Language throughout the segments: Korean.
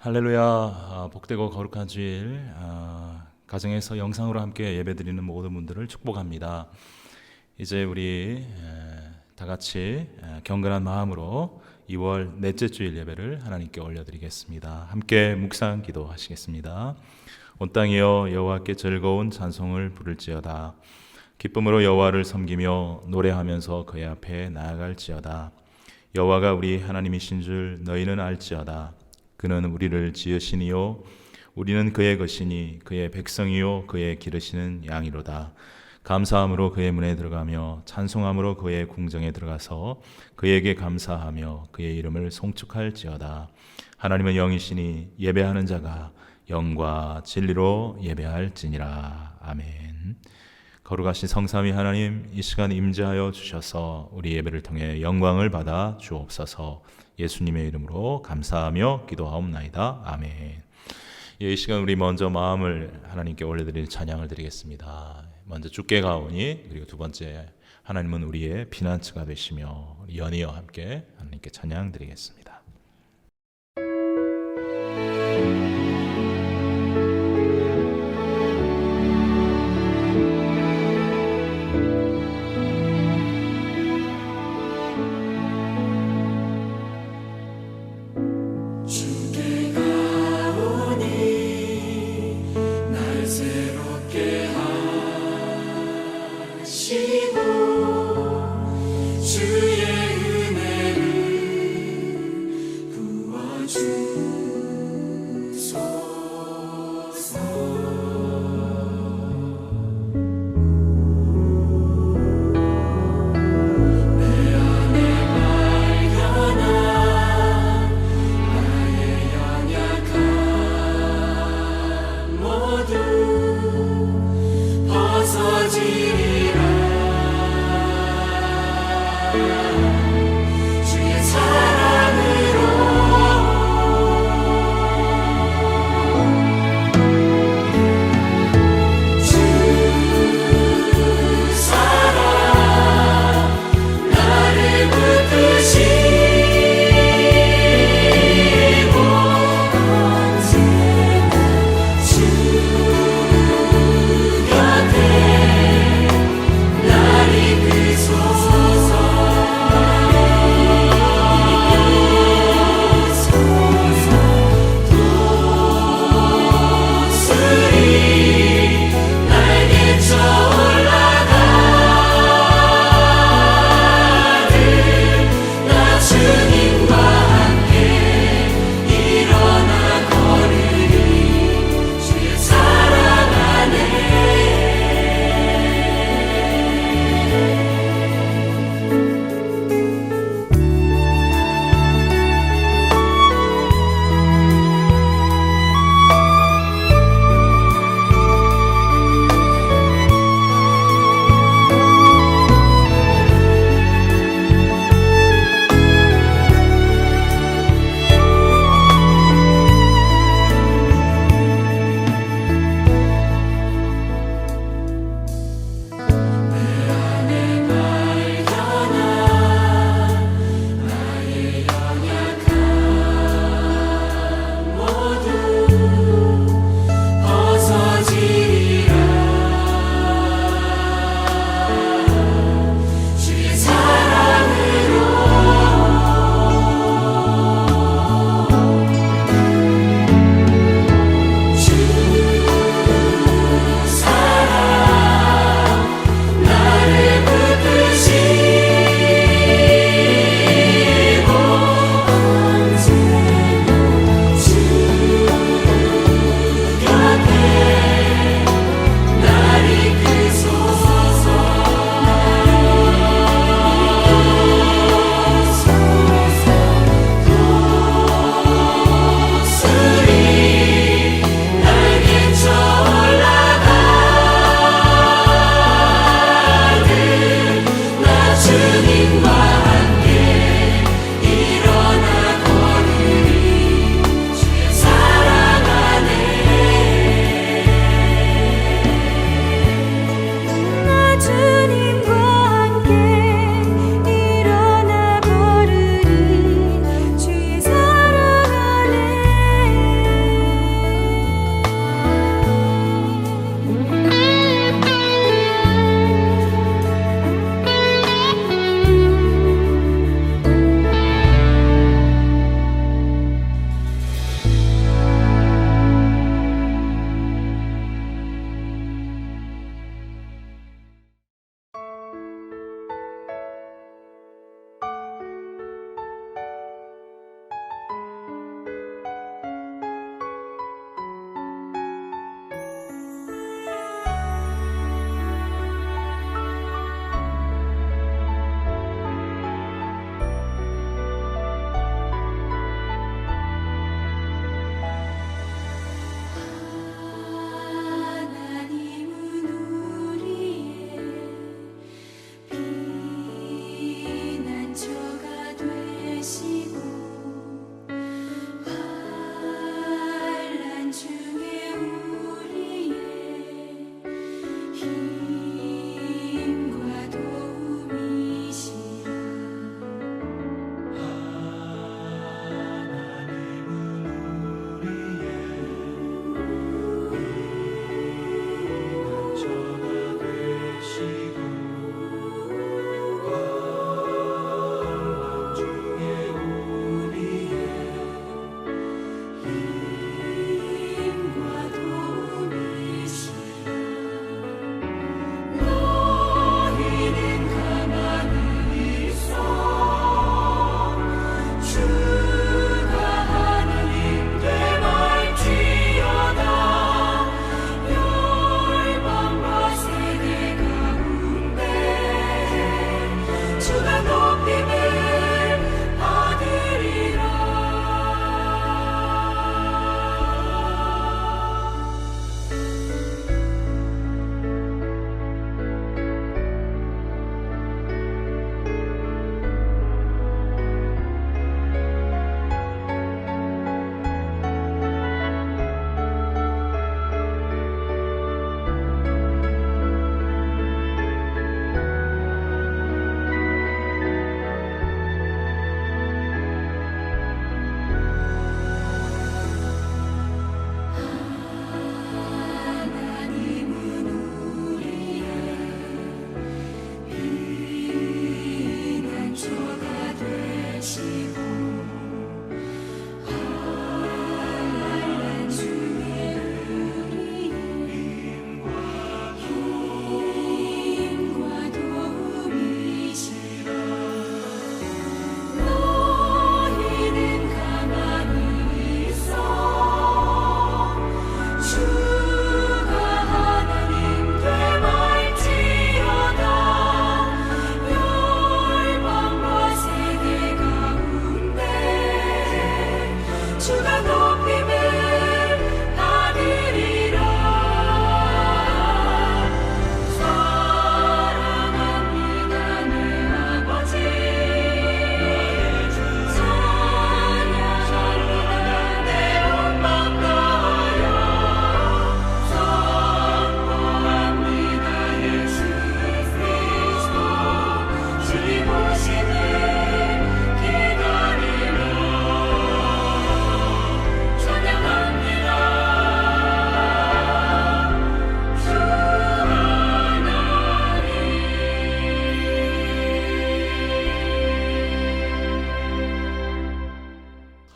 할렐루야. 복되고 거룩한 주일, 가정에서 영상으로 함께 예배드리는 모든 분들을 축복합니다. 이제 우리 다 같이 경건한 마음으로 2월 넷째 주일 예배를 하나님께 올려드리겠습니다. 함께 묵상 기도하시겠습니다. 온 땅이여 여호와께 즐거운 찬송을 부를지어다. 기쁨으로 여호와를 섬기며 노래하면서 그의 앞에 나아갈지어다. 여호와가 우리 하나님이신 줄 너희는 알지어다. 그는 우리를 지으시니요 우리는 그의 것이니 그의 백성이요 그의 기르시는 양이로다. 감사함으로 그의 문에 들어가며 찬송함으로 그의 궁정에 들어가서 그에게 감사하며 그의 이름을 송축할지어다. 하나님은 영이시니 예배하는 자가 영과 진리로 예배할지니라. 아멘. 거룩하신 성삼위 하나님, 이 시간 임재하여 주셔서 우리 예배를 통해 영광을 받아 주옵소서. 예수님의 이름으로 감사하며 기도하옵나이다. 아멘. 이 시간 우리 먼저 마음을 하나님께 올려드리는 찬양을 드리겠습니다. 먼저 주께 가오니, 그리고 두 번째 하나님은 우리의 피난처가 되시며, 연이어 함께 하나님께 찬양 드리겠습니다. 주의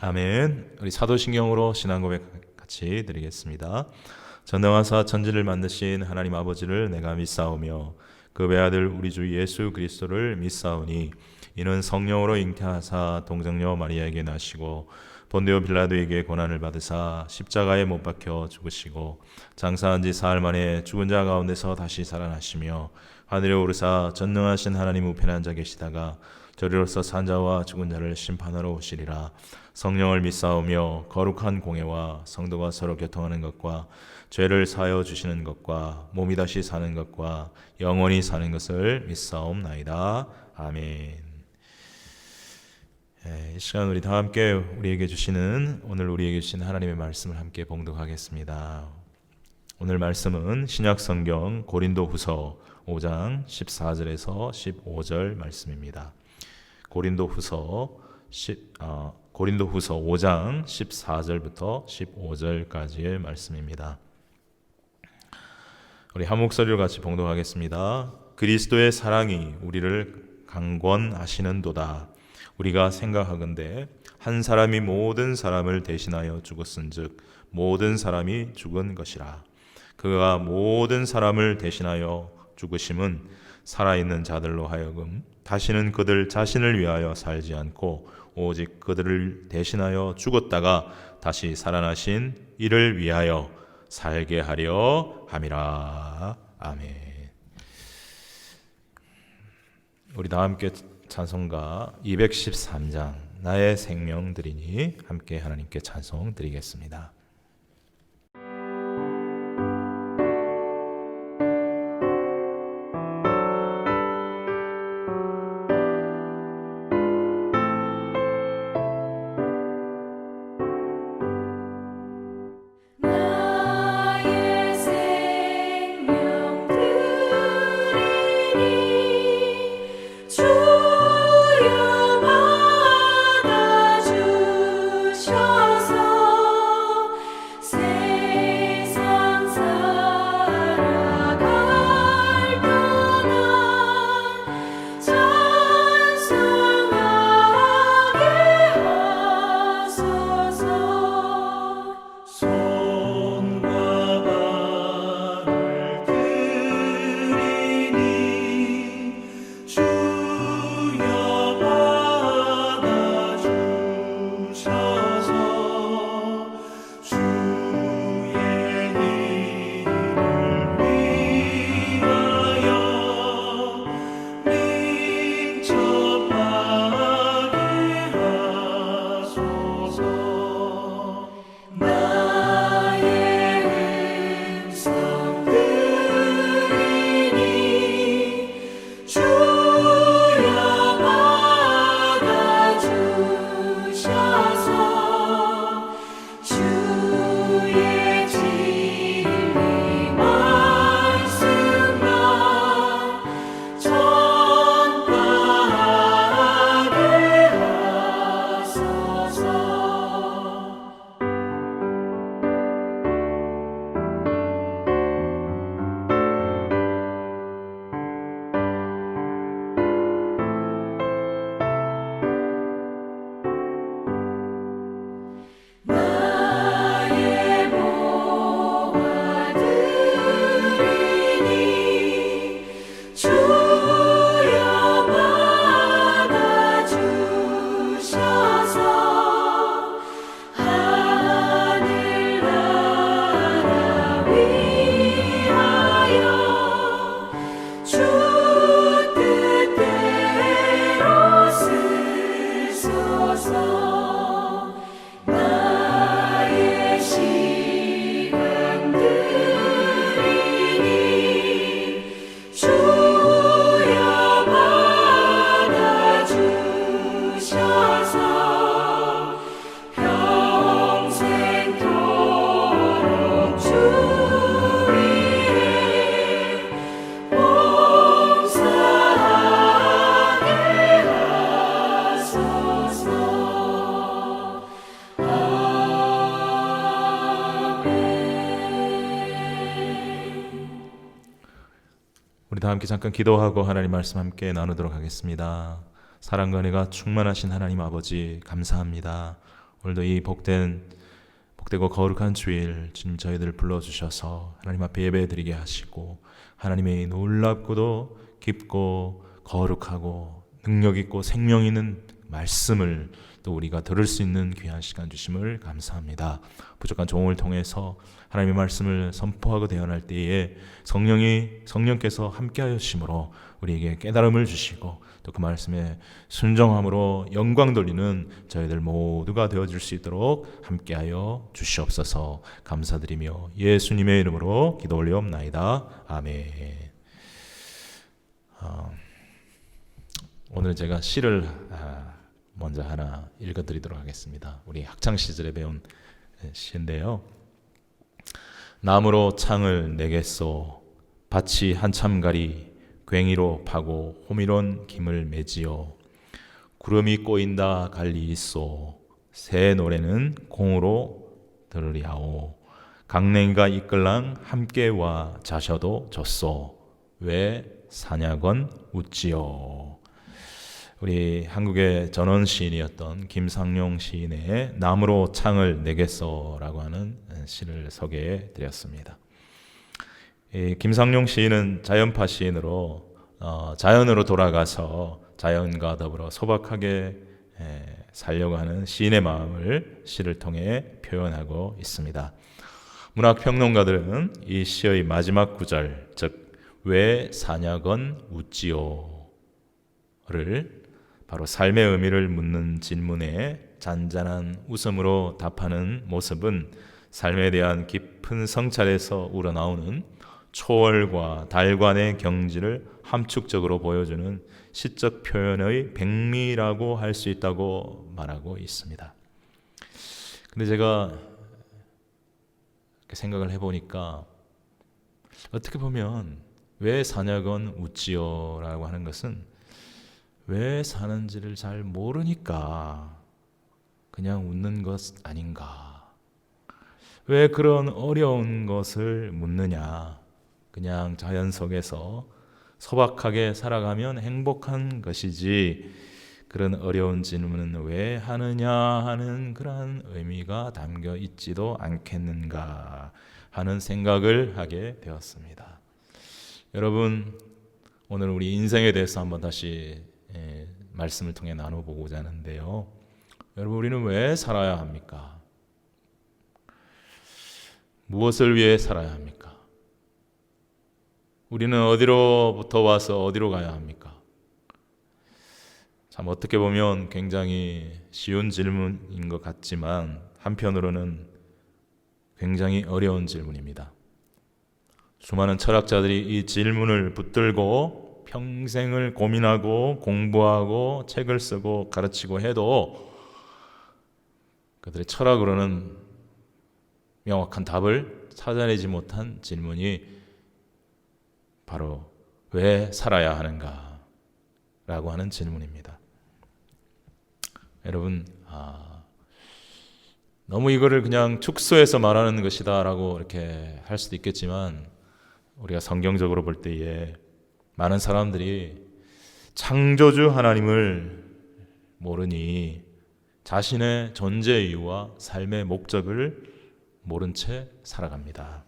아멘. 우리 사도신경으로 신앙 고백 같이 드리겠습니다. 전능하사 천지를 만드신 하나님 아버지를 내가 믿사오며 그 외아들 우리 주 예수 그리스도를 믿사오니 이는 성령으로 잉태하사 동정녀 마리아에게 나시고 본디오 빌라도에게 고난을 받으사 십자가에 못 박혀 죽으시고 장사한 지 사흘 만에 죽은 자 가운데서 다시 살아나시며 하늘에 오르사 전능하신 하나님 우편에 앉아 계시다가 저리로서 산 자와 죽은 자를 심판하러 오시리라. 성령을 믿사오며 거룩한 공예와 성도가 서로 교통하는 것과 죄를 사하여 주시는 것과 몸이 다시 사는 것과 영원히 사는 것을 믿사옵나이다. 아멘. 이 시간 우리 다 함께 우리에게 주시는 오늘 우리에게 주신 하나님의 말씀을 함께 봉독하겠습니다. 오늘 말씀은 신약성경 고린도후서 5장 14절에서 15절 말씀입니다. 고린도후서 5장 14절부터 15절까지의 말씀입니다. 우리 한 목소리로 같이 봉독하겠습니다. 그리스도의 사랑이 우리를 강권하시는도다. 우리가 생각하건대 한 사람이 모든 사람을 대신하여 죽었은즉 모든 사람이 죽은 것이라. 그가 모든 사람을 대신하여 죽으심은 살아있는 자들로 하여금 다시는 그들 자신을 위하여 살지 않고 오직 그들을 대신하여 죽었다가 다시 살아나신 이를 위하여 살게 하려 함이라. 아멘. 우리 다 함께 찬송가 213장 나의 생명 드리니 함께 하나님께 찬송 드리겠습니다. 우리 다 함께 잠깐 기도하고 하나님 말씀 함께 나누도록 하겠습니다. 사랑과 은혜가 충만하신 하나님 아버지 감사합니다. 오늘도 이 복되고 거룩한 주일 주님 저희들을 불러주셔서 하나님 앞에 예배드리게 하시고 하나님의 놀랍고도 깊고 거룩하고 능력 있고 생명 있는 말씀을 또 우리가 들을 수 있는 귀한 시간 주심을 감사합니다. 부족한 종을 통해서 하나님의 말씀을 선포하고 대언할 때에 성령께서 함께하여 주심으로 우리에게 깨달음을 주시고 또 그 말씀에 순종함으로 영광 돌리는 저희들 모두가 되어질 수 있도록 함께하여 주시옵소서. 감사드리며 예수님의 이름으로 기도 올리옵나이다. 아멘. 오늘 제가 시를 먼저 하나 읽어드리도록 하겠습니다. 우리 학창 시절에 배운 시인데요. 나무로 창을 내겠소, 밭이 한참 가리 괭이로 파고 호미론 김을 매지요. 구름이 꼬인다 갈리 있소, 새 노래는 공으로 들으리하오. 강냉이가 이끌랑 함께 와 자셔도 졌소, 왜 사냐건 웃지요. 우리 한국의 전원 시인이었던 김상용 시인의 나무로 창을 내겠소라고 하는 시를 소개해 드렸습니다. 김상용 시인은 자연파 시인으로 자연으로 돌아가서 자연과 더불어 소박하게 살려고 하는 시인의 마음을 시를 통해 표현하고 있습니다. 문학평론가들은 이 시의 마지막 구절, 즉 왜 사냐건 웃지요를 바로 삶의 의미를 묻는 질문에 잔잔한 웃음으로 답하는 모습은 삶에 대한 깊은 성찰에서 우러나오는 초월과 달관의 경지를 함축적으로 보여주는 시적 표현의 백미라고 할 수 있다고 말하고 있습니다. 근데 제가 생각을 해보니까 어떻게 보면 왜 사냐건 웃지요 라고 하는 것은 왜 사는지를 잘 모르니까 그냥 웃는 것 아닌가. 왜 그런 어려운 것을 묻느냐. 그냥 자연 속에서 소박하게 살아가면 행복한 것이지 그런 어려운 질문은 왜 하느냐 하는 그런 의미가 담겨 있지도 않겠는가 하는 생각을 하게 되었습니다. 여러분, 오늘 우리 인생에 대해서 한번 다시 말씀을 통해 나눠보고자 하는데요. 여러분, 우리는 왜 살아야 합니까? 무엇을 위해 살아야 합니까? 우리는 어디로부터 와서 어디로 가야 합니까? 참 어떻게 보면 굉장히 쉬운 질문인 것 같지만 한편으로는 굉장히 어려운 질문입니다. 수많은 철학자들이 이 질문을 붙들고 평생을 고민하고 공부하고 책을 쓰고 가르치고 해도 그들의 철학으로는 명확한 답을 찾아내지 못한 질문이 바로 왜 살아야 하는가 라고 하는 질문입니다. 여러분, 너무 이거를 그냥 축소해서 말하는 것이다 라고 이렇게 할 수도 있겠지만 우리가 성경적으로 볼 때에 많은 사람들이 창조주 하나님을 모르니 자신의 존재 이유와 삶의 목적을 모른 채 살아갑니다.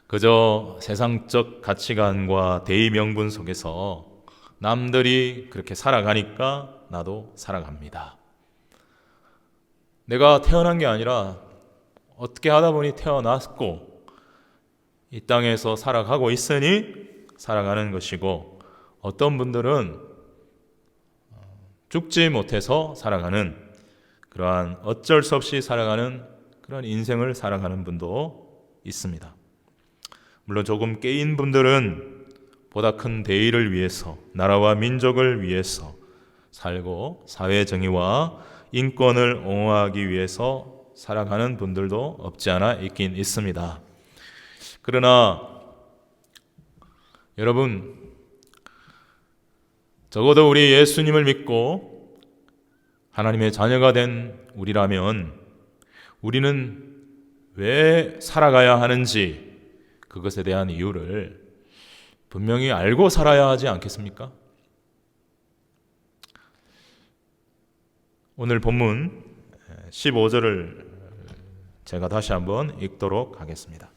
그저 세상적 가치관과 대의 명분 속에서 남들이 그렇게 살아가니까 나도 살아갑니다. 내가 태어난 게 아니라 어떻게 하다 보니 태어났고 이 땅에서 살아가고 있으니 살아가는 것이고 어떤 분들은 죽지 못해서 살아가는 그러한 어쩔 수 없이 살아가는 그런 인생을 살아가는 분도 있습니다. 물론 조금 깨인 분들은 보다 큰 대의를 위해서 나라와 민족을 위해서 살고 사회 정의와 인권을 옹호하기 위해서 살아가는 분들도 없지 않아 있긴 있습니다. 그러나 여러분, 적어도 우리 예수님을 믿고 하나님의 자녀가 된 우리라면 우리는 왜 살아가야 하는지 그것에 대한 이유를 분명히 알고 살아야 하지 않겠습니까? 오늘 본문 15절을 제가 다시 한번 읽도록 하겠습니다.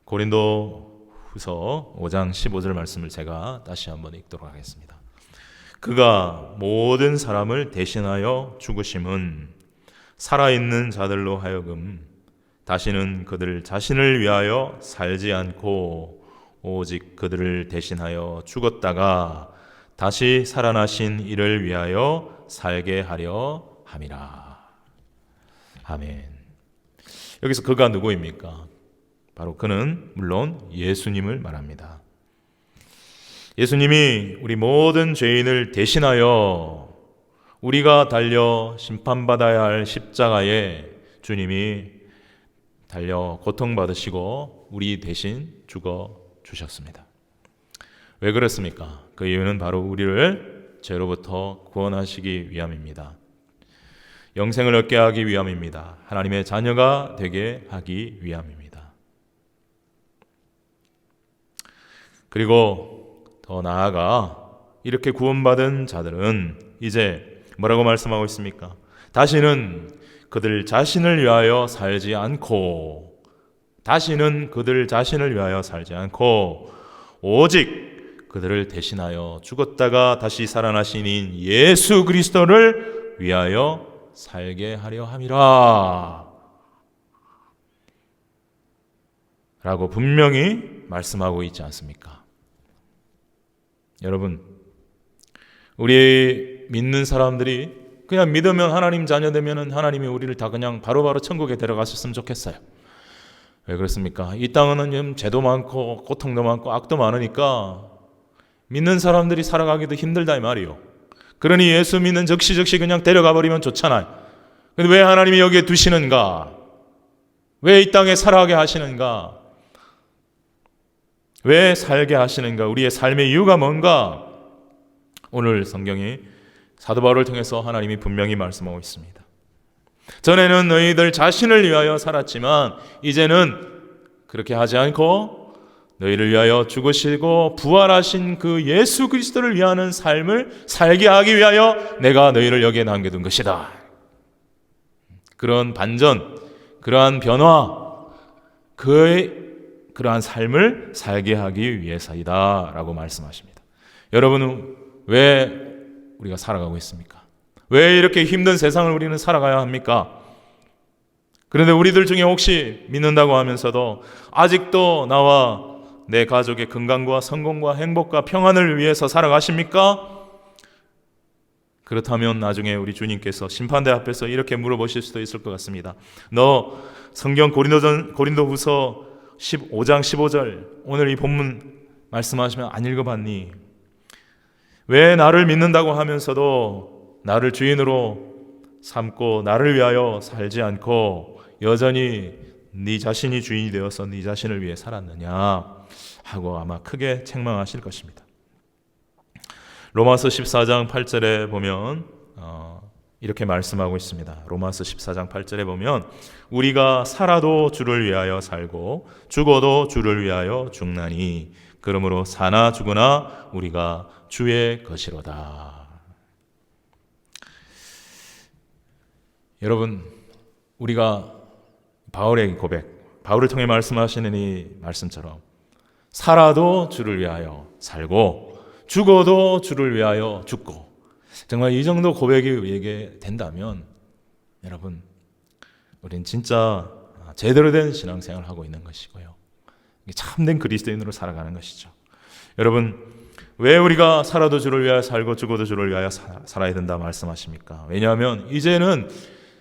고린도 후서 5장 15절 말씀을 제가 다시 한번 읽도록 하겠습니다. 그가 모든 사람을 대신하여 죽으심은 살아있는 자들로 하여금 다시는 그들 자신을 위하여 살지 않고 오직 그들을 대신하여 죽었다가 다시 살아나신 이를 위하여 살게 하려 함이라. 아멘. 여기서 그가 누구입니까? 바로 그는 물론 예수님을 말합니다. 예수님이 우리 모든 죄인을 대신하여 우리가 달려 심판받아야 할 십자가에 주님이 달려 고통받으시고 우리 대신 죽어 주셨습니다. 왜 그렇습니까? 그 이유는 바로 우리를 죄로부터 구원하시기 위함입니다. 영생을 얻게 하기 위함입니다. 하나님의 자녀가 되게 하기 위함입니다. 그리고 더 나아가 이렇게 구원받은 자들은 이제 뭐라고 말씀하고 있습니까? 다시는 그들 자신을 위하여 살지 않고 오직 그들을 대신하여 죽었다가 다시 살아나신 인 예수 그리스도를 위하여 살게 하려 함이라 라고 분명히 말씀하고 있지 않습니까? 여러분, 우리 믿는 사람들이 그냥 믿으면 하나님 자녀 되면 하나님이 우리를 다 그냥 바로바로 천국에 데려가셨으면 좋겠어요. 왜 그렇습니까? 이 땅은 죄도 많고 고통도 많고 악도 많으니까 믿는 사람들이 살아가기도 힘들다 이 말이요. 그러니 예수 믿는 즉시 그냥 데려가 버리면 좋잖아요. 근데 왜 하나님이 여기에 두시는가? 왜 이 땅에 살아가게 하시는가? 왜 살게 하시는가? 우리의 삶의 이유가 뭔가? 오늘 성경이 사도 바울을 통해서 하나님이 분명히 말씀하고 있습니다. 전에는 너희들 자신을 위하여 살았지만 이제는 그렇게 하지 않고 너희를 위하여 죽으시고 부활하신 그 예수 그리스도를 위하는 삶을 살게 하기 위하여 내가 너희를 여기에 남겨둔 것이다. 그런 반전, 그러한 변화, 그러한 삶을 살게 하기 위해서이다 라고 말씀하십니다. 여러분은 왜 우리가 살아가고 있습니까? 왜 이렇게 힘든 세상을 우리는 살아가야 합니까? 그런데 우리들 중에 혹시 믿는다고 하면서도 아직도 나와 내 가족의 건강과 성공과 행복과 평안을 위해서 살아가십니까? 그렇다면 나중에 우리 주님께서 심판대 앞에서 이렇게 물어보실 수도 있을 것 같습니다. 너 성경 고린도후서 15장 15절 오늘 이 본문 말씀하시면 안 읽어봤니? 왜 나를 믿는다고 하면서도 나를 주인으로 삼고 나를 위하여 살지 않고 여전히 네 자신이 주인이 되어서 네 자신을 위해 살았느냐 하고 아마 크게 책망하실 것입니다. 로마서 14장 8절에 보면 이렇게 말씀하고 있습니다. 로마서 14장 8절에 보면 우리가 살아도 주를 위하여 살고 죽어도 주를 위하여 죽나니 그러므로 사나 죽으나 우리가 주의 것이로다. 여러분, 우리가 바울의 고백, 바울을 통해 말씀하시는 이 말씀처럼 살아도 주를 위하여 살고 죽어도 주를 위하여 죽고, 정말 이 정도 고백이 우리에게 된다면 여러분, 우린 진짜 제대로 된 신앙생활을 하고 있는 것이고요, 참된 그리스도인으로 살아가는 것이죠. 여러분, 왜 우리가 살아도 주를 위하여 살고 죽어도 주를 위하여 살아야 된다 말씀하십니까? 왜냐하면 이제는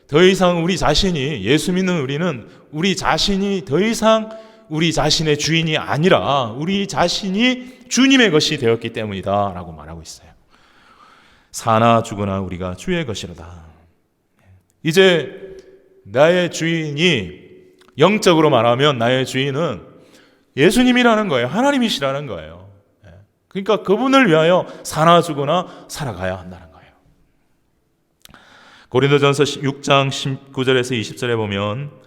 더 이상 우리 자신이, 예수 믿는 우리는 우리 자신이 더 이상 우리 자신의 주인이 아니라 우리 자신이 주님의 것이 되었기 때문이다 라고 말하고 있어요. 사나 죽으나 우리가 주의 것이로다. 이제 나의 주인이, 영적으로 말하면 나의 주인은 예수님이라는 거예요. 하나님이시라는 거예요. 그러니까 그분을 위하여 사나 죽으나 살아가야 한다는 거예요. 고린도전서 6장 19절에서 20절에 보면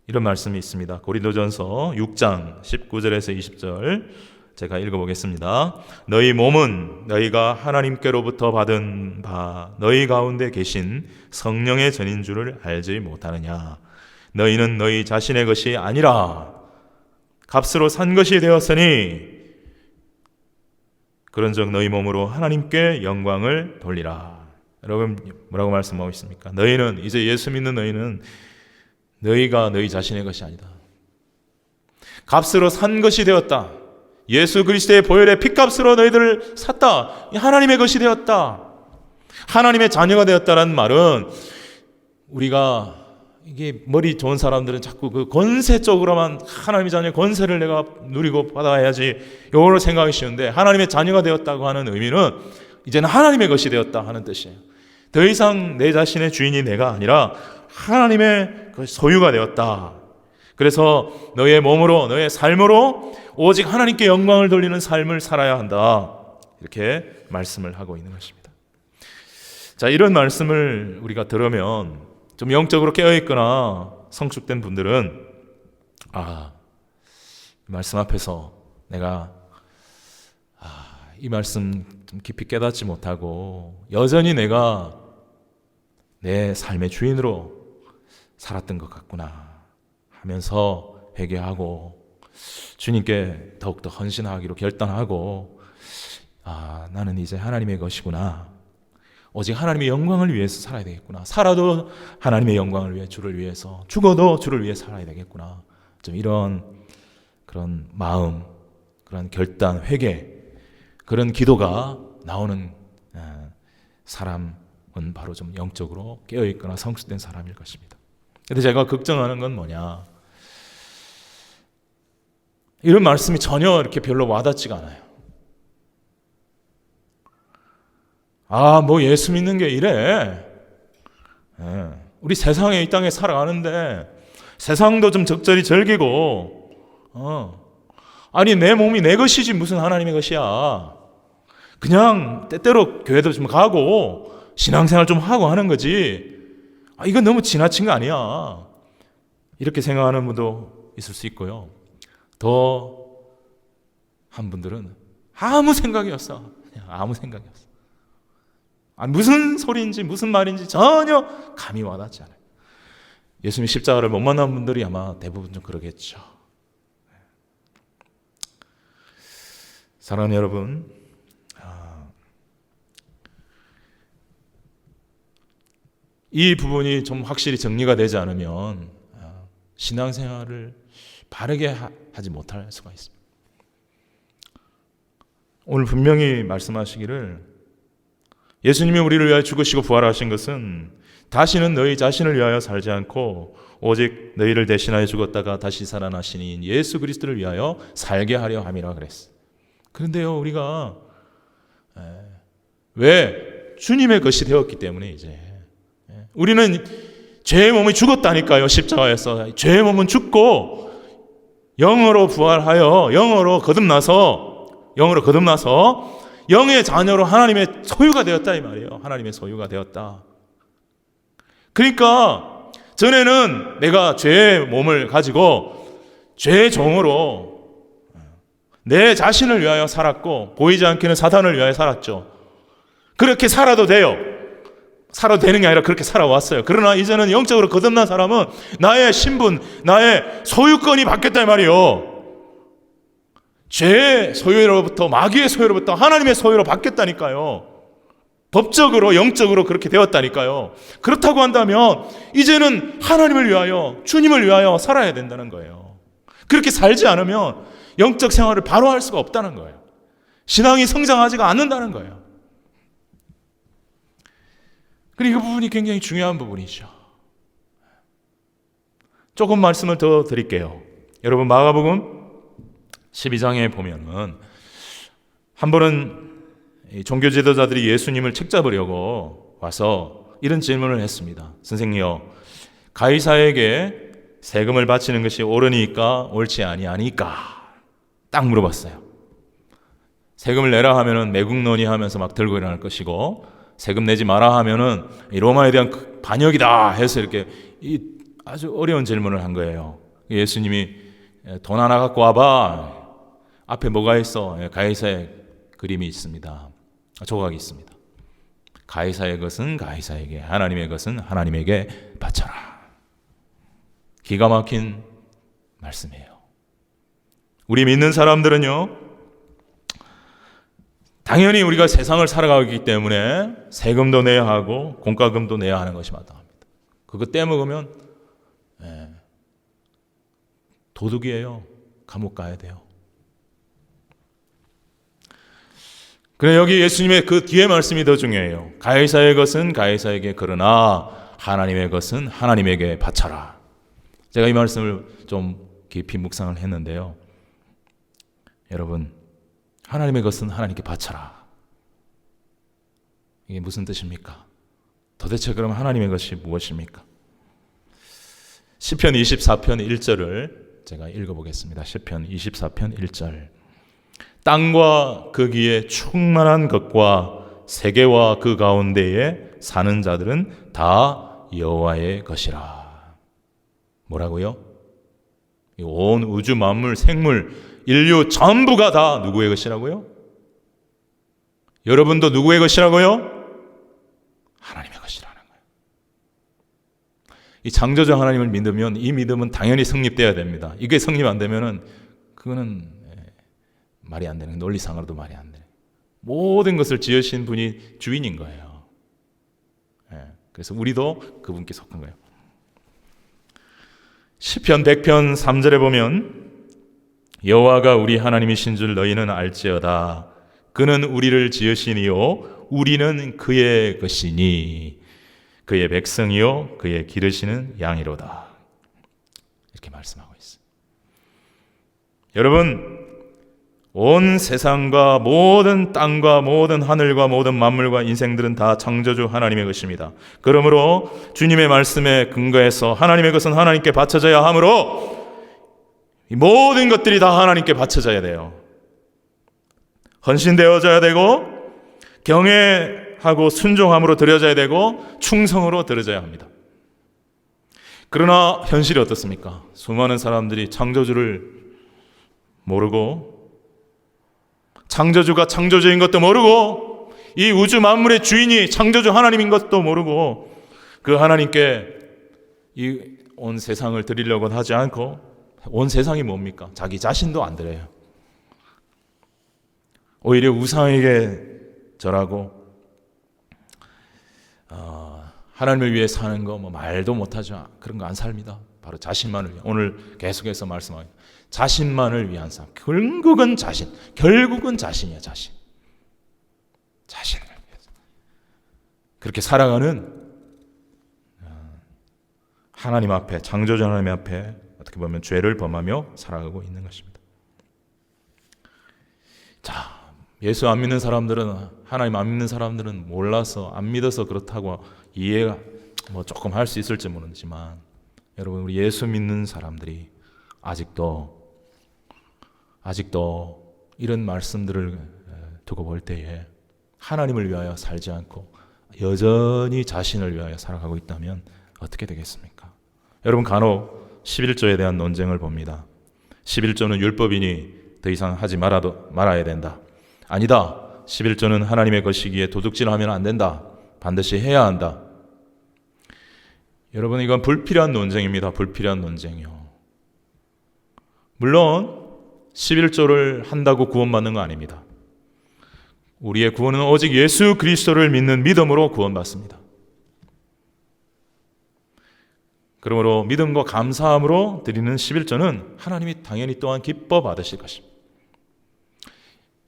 이런 말씀이 있습니다. 고린도전서 6장 19절에서 20절 제가 읽어보겠습니다. 너희 몸은 너희가 하나님께로부터 받은 바 너희 가운데 계신 성령의 전인 줄을 알지 못하느냐. 너희는 너희 자신의 것이 아니라 값으로 산 것이 되었으니 그런즉 너희 몸으로 하나님께 영광을 돌리라. 여러분 뭐라고 말씀하고 있습니까? 너희는, 이제 예수 믿는 너희는 너희가 너희 자신의 것이 아니다. 값으로 산 것이 되었다. 예수 그리스도의 보혈의 피값으로 너희들을 샀다. 하나님의 것이 되었다. 하나님의 자녀가 되었다는 말은, 우리가 이게 머리 좋은 사람들은 자꾸 그 권세 쪽으로만 하나님의 자녀의 권세를 내가 누리고 받아야지 이걸로 생각이 쉬운데, 하나님의 자녀가 되었다고 하는 의미는 이제는 하나님의 것이 되었다 하는 뜻이에요. 더 이상 내 자신의 주인이 내가 아니라 하나님의 소유가 되었다. 그래서 너의 몸으로, 너의 삶으로 오직 하나님께 영광을 돌리는 삶을 살아야 한다. 이렇게 말씀을 하고 있는 것입니다. 자, 이런 말씀을 우리가 들으면 좀 영적으로 깨어있거나 성숙된 분들은 이 말씀 앞에서 내가 이 말씀 좀 깊이 깨닫지 못하고 여전히 내가 내 삶의 주인으로 살았던 것 같구나 하면서 회개하고 주님께 더욱더 헌신하기로 결단하고, 나는 이제 하나님의 것이구나, 오직 하나님의 영광을 위해서 살아야 되겠구나, 살아도 하나님의 영광을 위해, 주를 위해서, 죽어도 주를 위해 살아야 되겠구나, 좀 이런 그런 마음, 그런 결단, 회개, 그런 기도가 나오는 사람은 바로 좀 영적으로 깨어있거나 성숙된 사람일 것입니다. 근데 제가 걱정하는 건 뭐냐, 이런 말씀이 전혀 이렇게 별로 와닿지가 않아요. 뭐 예수 믿는 게 이래. 우리 세상에, 이 땅에 살아가는데 세상도 좀 적절히 즐기고, 아니 내 몸이 내 것이지 무슨 하나님의 것이야. 그냥 때때로 교회도 좀 가고 신앙생활 좀 하고 하는 거지. 이건 너무 지나친 거 아니야. 이렇게 생각하는 분도 있을 수 있고요. 더 한 분들은 아무 생각이 없어. 그냥 아무 생각이 없어. 무슨 소리인지 무슨 말인지 전혀 감이 와닿지 않아요. 예수님 십자가를 못 만난 분들이 아마 대부분 좀 그러겠죠. 사랑하는 여러분, 이 부분이 좀 확실히 정리가 되지 않으면 신앙생활을 바르게 하지 못할 수가 있습니다. 오늘 분명히 말씀하시기를, 예수님이 우리를 위하여 죽으시고 부활하신 것은 다시는 너희 자신을 위하여 살지 않고 오직 너희를 대신하여 죽었다가 다시 살아나신 예수 그리스도를 위하여 살게 하려 함이라 그랬어요. 그런데요, 우리가 왜? 주님의 것이 되었기 때문에 이제 우리는 죄의 몸이 죽었다니까요. 십자가에서 죄의 몸은 죽고 영으로 부활하여 영으로 거듭나서 영의 자녀로 하나님의 소유가 되었다 이 말이에요. 하나님의 소유가 되었다. 그러니까 전에는 내가 죄의 몸을 가지고 죄의 종으로 내 자신을 위하여 살았고 보이지 않기는 사단을 위하여 살았죠. 그렇게 살아도 돼요. 살아도 되는 게 아니라 그렇게 살아왔어요. 그러나 이제는 영적으로 거듭난 사람은 나의 신분, 나의 소유권이 바뀌었다 이 말이에요. 죄의 소유로부터, 마귀의 소유로부터 하나님의 소유로 바뀌었다니까요. 법적으로, 영적으로 그렇게 되었다니까요. 그렇다고 한다면 이제는 하나님을 위하여, 주님을 위하여 살아야 된다는 거예요. 그렇게 살지 않으면 영적 생활을 바로 할 수가 없다는 거예요. 신앙이 성장하지가 않는다는 거예요. 그리고 이 부분이 굉장히 중요한 부분이죠. 조금 말씀을 더 드릴게요. 여러분, 마가복음 12장에 보면은 한 번은 종교 지도자들이 예수님을 책잡으려고 와서 이런 질문을 했습니다. 선생님요, 가이사에게 세금을 바치는 것이 옳으니까 옳지 아니하니까? 딱 물어봤어요. 세금을 내라 하면은 매국노니 하면서 막 들고 일어날 것이고, 세금 내지 마라 하면은 로마에 대한 반역이다 해서 이렇게 아주 어려운 질문을 한 거예요. 예수님이 돈 하나 갖고 와봐. 앞에 뭐가 있어? 가이사의 그림이 있습니다. 조각이 있습니다. 가이사의 것은 가이사에게, 하나님의 것은 하나님에게 바쳐라. 기가 막힌 말씀이에요. 우리 믿는 사람들은요, 당연히 우리가 세상을 살아가기 때문에 세금도 내야 하고 공과금도 내야 하는 것이 마땅합니다. 그거 떼먹으면 도둑이에요. 감옥 가야 돼요. 그래, 여기 예수님의 그 뒤에 말씀이 더 중요해요. 가이사의 것은 가이사에게, 그러나 하나님의 것은 하나님에게 바쳐라. 제가 이 말씀을 좀 깊이 묵상을 했는데요. 여러분, 하나님의 것은 하나님께 바쳐라. 이게 무슨 뜻입니까? 도대체 그럼 하나님의 것이 무엇입니까? 시편 24편 1절을 제가 읽어보겠습니다. 시편 24편 1절. 땅과 거기에 충만한 것과 세계와 그 가운데에 사는 자들은 다 여호와의 것이라. 뭐라고요? 온 우주 만물, 생물, 인류 전부가 다 누구의 것이라고요? 여러분도 누구의 것이라고요? 하나님의 것이라는 거예요. 이 창조주 하나님을 믿으면 이 믿음은 당연히 성립돼야 됩니다. 이게 성립 안 되면은 그거는 말이 안 되는, 논리상으로도 말이 안 되는, 모든 것을 지으신 분이 주인인 거예요. 그래서 우리도 그분께 속한 거예요. 시편 100편 3절에 보면 여호와가 우리 하나님이신 줄 너희는 알지어다. 그는 우리를 지으시니요 우리는 그의 것이니 그의 백성이요 그의 기르시는 양이로다. 이렇게 말씀하고 있어요. 여러분, 온 세상과 모든 땅과 모든 하늘과 모든 만물과 인생들은 다 창조주 하나님의 것입니다. 그러므로 주님의 말씀에 근거해서 하나님의 것은 하나님께 바쳐져야 하므로 이 모든 것들이 다 하나님께 바쳐져야 돼요. 헌신되어져야 되고 경외하고 순종함으로 드려져야 되고 충성으로 드려져야 합니다. 그러나 현실이 어떻습니까? 수많은 사람들이 창조주를 모르고, 창조주가 창조주인 것도 모르고, 이 우주 만물의 주인이 창조주 하나님인 것도 모르고, 그 하나님께 이 온 세상을 드리려고 하지 않고, 온 세상이 뭡니까? 자기 자신도 안 드려요. 오히려 우상에게 절하고, 하나님을 위해 사는 거 뭐 말도 못하죠. 그런 거 안 삽니다. 바로 자신만을 위해. 오늘 계속해서 말씀하고 자신만을 위한 삶. 결국은 자신. 결국은 자신이야, 자신. 자신을 위해서. 그렇게 살아가는 하나님 앞에, 창조주 하나님 앞에 어떻게 보면 죄를 범하며 살아가고 있는 것입니다. 자, 예수 안 믿는 사람들은, 하나님 안 믿는 사람들은 몰라서, 안 믿어서 그렇다고 이해가 뭐 조금 할 수 있을지 모르지만, 여러분, 우리 예수 믿는 사람들이 아직도 이런 말씀들을 두고 볼 때에 하나님을 위하여 살지 않고 여전히 자신을 위하여 살아가고 있다면 어떻게 되겠습니까? 여러분, 간혹 11조에 대한 논쟁을 봅니다. 11조는 율법이니 더 이상 하지 말아야 된다. 아니다. 11조는 하나님의 것이기에 도둑질하면 안 된다. 반드시 해야 한다. 여러분, 이건 불필요한 논쟁입니다. 불필요한 논쟁이요. 물론 11조를 한다고 구원받는 거 아닙니다. 우리의 구원은 오직 예수 그리스도를 믿는 믿음으로 구원받습니다. 그러므로 믿음과 감사함으로 드리는 11조는 하나님이 당연히 또한 기뻐 받으실 것입니다.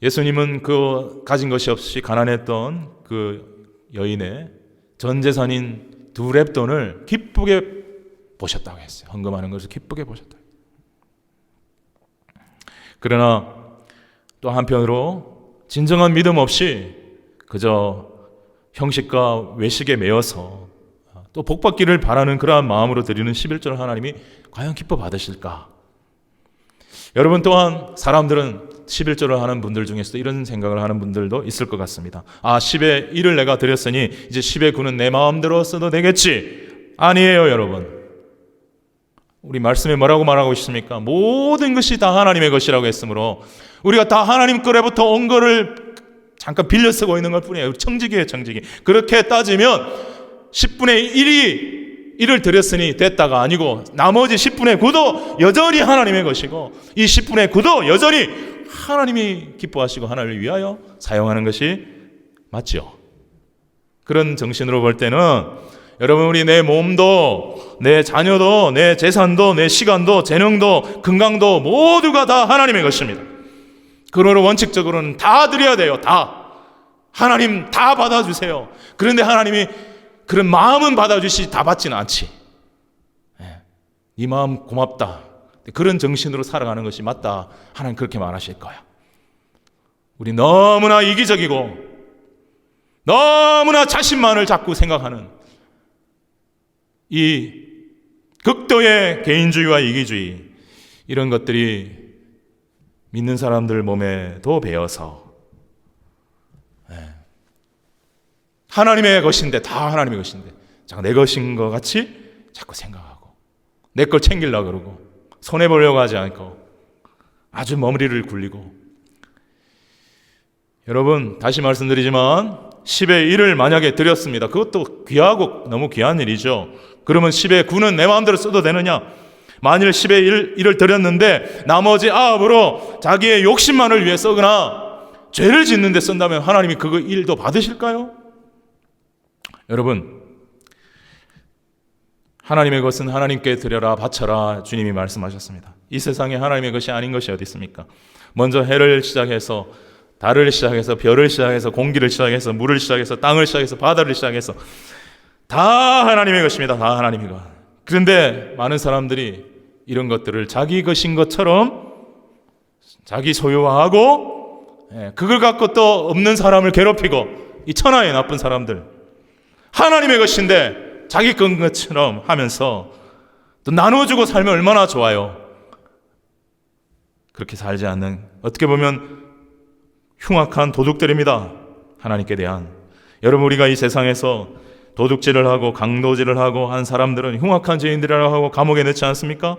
예수님은 그 가진 것이 없이 가난했던 그 여인의 전 재산인 2렙돈을 기쁘게 보셨다고 했어요. 헌금하는 것을 기쁘게 보셨다. 그러나 또 한편으로 진정한 믿음 없이 그저 형식과 외식에 매여서 또 복받기를 바라는 그러한 마음으로 드리는 11조를 하나님이 과연 기뻐 받으실까? 여러분, 또한 사람들은 11조를 하는 분들 중에서도 이런 생각을 하는 분들도 있을 것 같습니다. 10의 1을 내가 드렸으니 이제 10의 9는 내 마음대로 써도 되겠지. 아니에요, 여러분. 우리 말씀에 뭐라고 말하고 있습니까? 모든 것이 다 하나님의 것이라고 했으므로 우리가 다 하나님 거래부터 온 거를 잠깐 빌려 쓰고 있는 것 뿐이에요. 청지기예요, 청지기. 그렇게 따지면 10분의 1을 드렸으니 됐다가 아니고 나머지 10분의 9도 여전히 하나님의 것이고 이 10분의 9도 여전히 하나님이 기뻐하시고 하나님을 위하여 사용하는 것이 맞죠. 그런 정신으로 볼 때는 여러분, 우리 내 몸도 내 자녀도 내 재산도 내 시간도 재능도 건강도 모두가 다 하나님의 것입니다. 그러므로 원칙적으로는 다 드려야 돼요. 다. 하나님 다 받아주세요. 그런데 하나님이 그런 마음은 받아주시 다 받지는 않지. 이 마음 고맙다. 그런 정신으로 살아가는 것이 맞다. 하나님 그렇게 말하실 거야. 우리 너무나 이기적이고 너무나 자신만을 자꾸 생각하는 이 극도의 개인주의와 이기주의, 이런 것들이 믿는 사람들 몸에도 배어서 하나님의 것인데, 다 하나님의 것인데 자꾸 내 것인 것 같이 자꾸 생각하고 내 걸 챙기려고 그러고 손해보려고 하지 않고 아주 머리를 굴리고. 여러분, 다시 말씀드리지만 10의 1을 만약에 드렸습니다. 그것도 귀하고 너무 귀한 일이죠. 그러면 10의 9는 내 마음대로 써도 되느냐? 만일 10의 1을 드렸는데 나머지 9으로 자기의 욕심만을 위해 쓰거나 죄를 짓는 데 쓴다면 하나님이 그거 1도 받으실까요? 여러분, 하나님의 것은 하나님께 드려라, 바쳐라, 주님이 말씀하셨습니다. 이 세상에 하나님의 것이 아닌 것이 어디 있습니까? 먼저 해를 시작해서 달을 시작해서 별을 시작해서 공기를 시작해서 물을 시작해서 땅을 시작해서 바다를 시작해서 다 하나님의 것입니다. 다 하나님의 것. 그런데 많은 사람들이 이런 것들을 자기 것인 것처럼 자기 소유화하고 그걸 갖고 또 없는 사람을 괴롭히고, 이 천하의 나쁜 사람들, 하나님의 것인데 자기 것처럼 하면서 또 나눠주고 살면 얼마나 좋아요. 그렇게 살지 않는, 어떻게 보면 흉악한 도둑들입니다. 하나님께 대한. 여러분, 우리가 이 세상에서 도둑질을 하고 강도질을 하고 한 사람들은 흉악한 죄인들이라고 하고 감옥에 넣지 않습니까?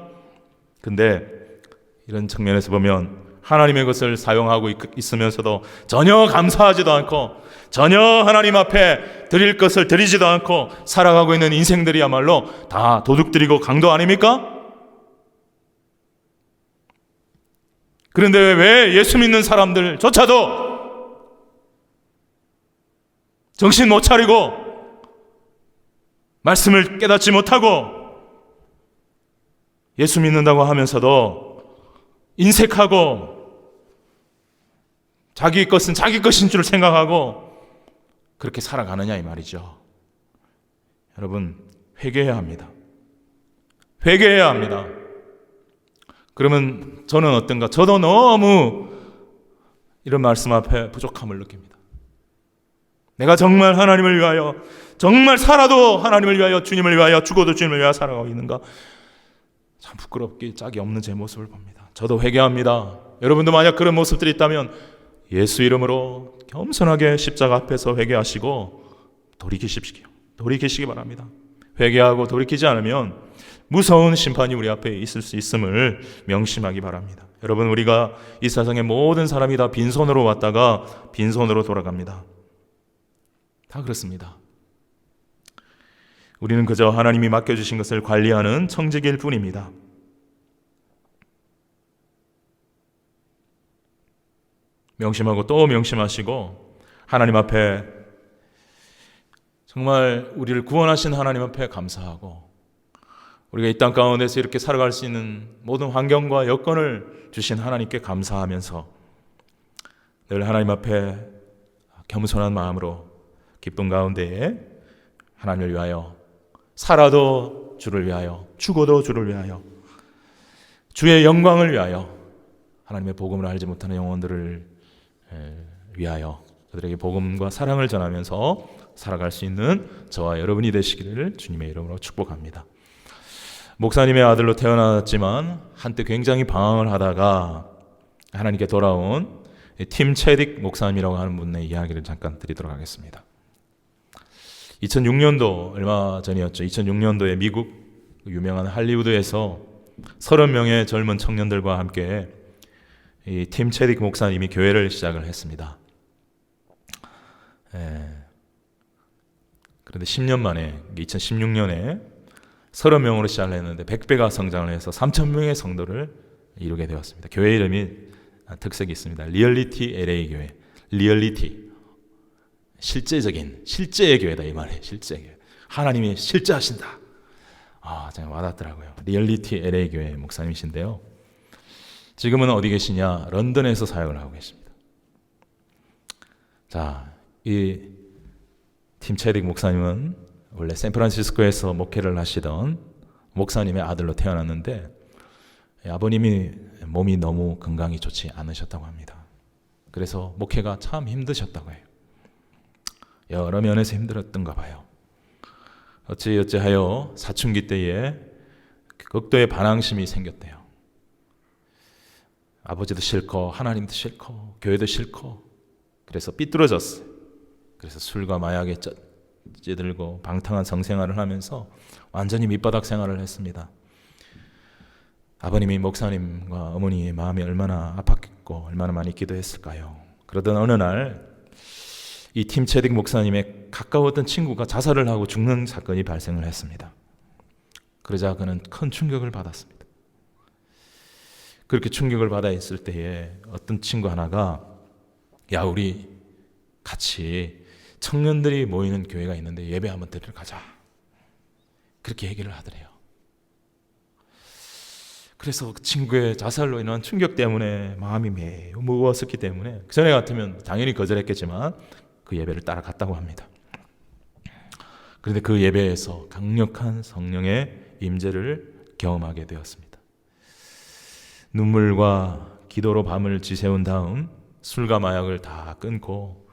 근데 이런 측면에서 보면 하나님의 것을 사용하고 있으면서도 전혀 감사하지도 않고 전혀 하나님 앞에 드릴 것을 드리지도 않고 살아가고 있는 인생들이야말로 다 도둑들이고 강도 아닙니까? 그런데 왜 예수 믿는 사람들조차도 정신 못 차리고 말씀을 깨닫지 못하고 예수 믿는다고 하면서도 인색하고 자기 것은 자기 것인 줄 생각하고 그렇게 살아가느냐 이 말이죠. 여러분, 회개해야 합니다. 회개해야 합니다. 그러면 저는 어떤가? 저도 너무 이런 말씀 앞에 부족함을 느낍니다. 내가 정말 하나님을 위하여, 정말 살아도 하나님을 위하여, 주님을 위하여, 죽어도 주님을 위하여 살아가고 있는가? 참 부끄럽게 짝이 없는 제 모습을 봅니다. 저도 회개합니다. 여러분도 만약 그런 모습들이 있다면 예수 이름으로 겸손하게 십자가 앞에서 회개하시고 돌이키시기 바랍니다. 회개하고 돌이키지 않으면 무서운 심판이 우리 앞에 있을 수 있음을 명심하기 바랍니다. 여러분, 우리가 이 세상의 모든 사람이 다 빈손으로 왔다가 빈손으로 돌아갑니다. 다 그렇습니다. 우리는 그저 하나님이 맡겨주신 것을 관리하는 청지기일 뿐입니다. 명심하고 또 명심하시고 하나님 앞에, 정말 우리를 구원하신 하나님 앞에 감사하고, 우리가 이 땅 가운데서 이렇게 살아갈 수 있는 모든 환경과 여건을 주신 하나님께 감사하면서 늘 하나님 앞에 겸손한 마음으로 기쁨 가운데에 하나님을 위하여, 살아도 주를 위하여, 죽어도 주를 위하여, 주의 영광을 위하여, 하나님의 복음을 알지 못하는 영혼들을 위하여 그들에게 복음과 사랑을 전하면서 살아갈 수 있는 저와 여러분이 되시기를 주님의 이름으로 축복합니다. 목사님의 아들로 태어났지만 한때 굉장히 방황을 하다가 하나님께 돌아온 팀 체딕 목사님이라고 하는 분의 이야기를 잠깐 드리도록 하겠습니다. 2006년도 얼마 전이었죠. 2006년도에 미국 유명한 할리우드에서 30명의 젊은 청년들과 함께 이 팀 체딕 목사님이 교회를 시작을 했습니다. 그런데 10년 만에 2016년에 30명으로 시작을 했는데 100배가 성장을 해서 3,000명의 성도를 이루게 되었습니다. 교회 이름이 특색이 있습니다. 리얼리티 LA 교회. 리얼리티, 실제적인, 실제의 교회다 이 말이에요. 실제의 교회. 하나님이 실제하신다. 정말 와닿더라고요. 리얼리티 LA 교회 목사님이신데요. 지금은 어디 계시냐? 런던에서 사역을 하고 계십니다. 자, 이 팀 체딕 목사님은 원래 샌프란시스코에서 목회를 하시던 목사님의 아들로 태어났는데 아버님이 몸이 너무 건강이 좋지 않으셨다고 합니다. 그래서 목회가 참 힘드셨다고 해요. 여러 면에서 힘들었던가 봐요. 어찌하여 사춘기 때에 극도의 반항심이 생겼대요. 아버지도 싫고 하나님도 싫고 교회도 싫고 그래서 삐뚤어졌어요. 그래서 술과 마약에 찌들고 방탕한 성생활을 하면서 완전히 밑바닥 생활을 했습니다. 아버님이 목사님과 어머니의 마음이 얼마나 아팠겠고 얼마나 많이 기도했을까요? 그러던 어느 날 이 팀 체딕 목사님의 가까웠던 친구가 자살을 하고 죽는 사건이 발생을 했습니다. 그러자 그는 큰 충격을 받았습니다. 그렇게 충격을 받아 있을 때에 어떤 친구 하나가 야 우리 같이 청년들이 모이는 교회가 있는데 예배 한번 드리러 가자. 그렇게 얘기를 하더래요. 그래서 그 친구의 자살로 인한 충격 때문에 마음이 매우 무거웠었기 때문에 그 전에 같으면 당연히 거절했겠지만 그 예배를 따라갔다고 합니다. 그런데 그 예배에서 강력한 성령의 임재를 경험하게 되었습니다. 눈물과 기도로 밤을 지새운 다음 술과 마약을 다 끊고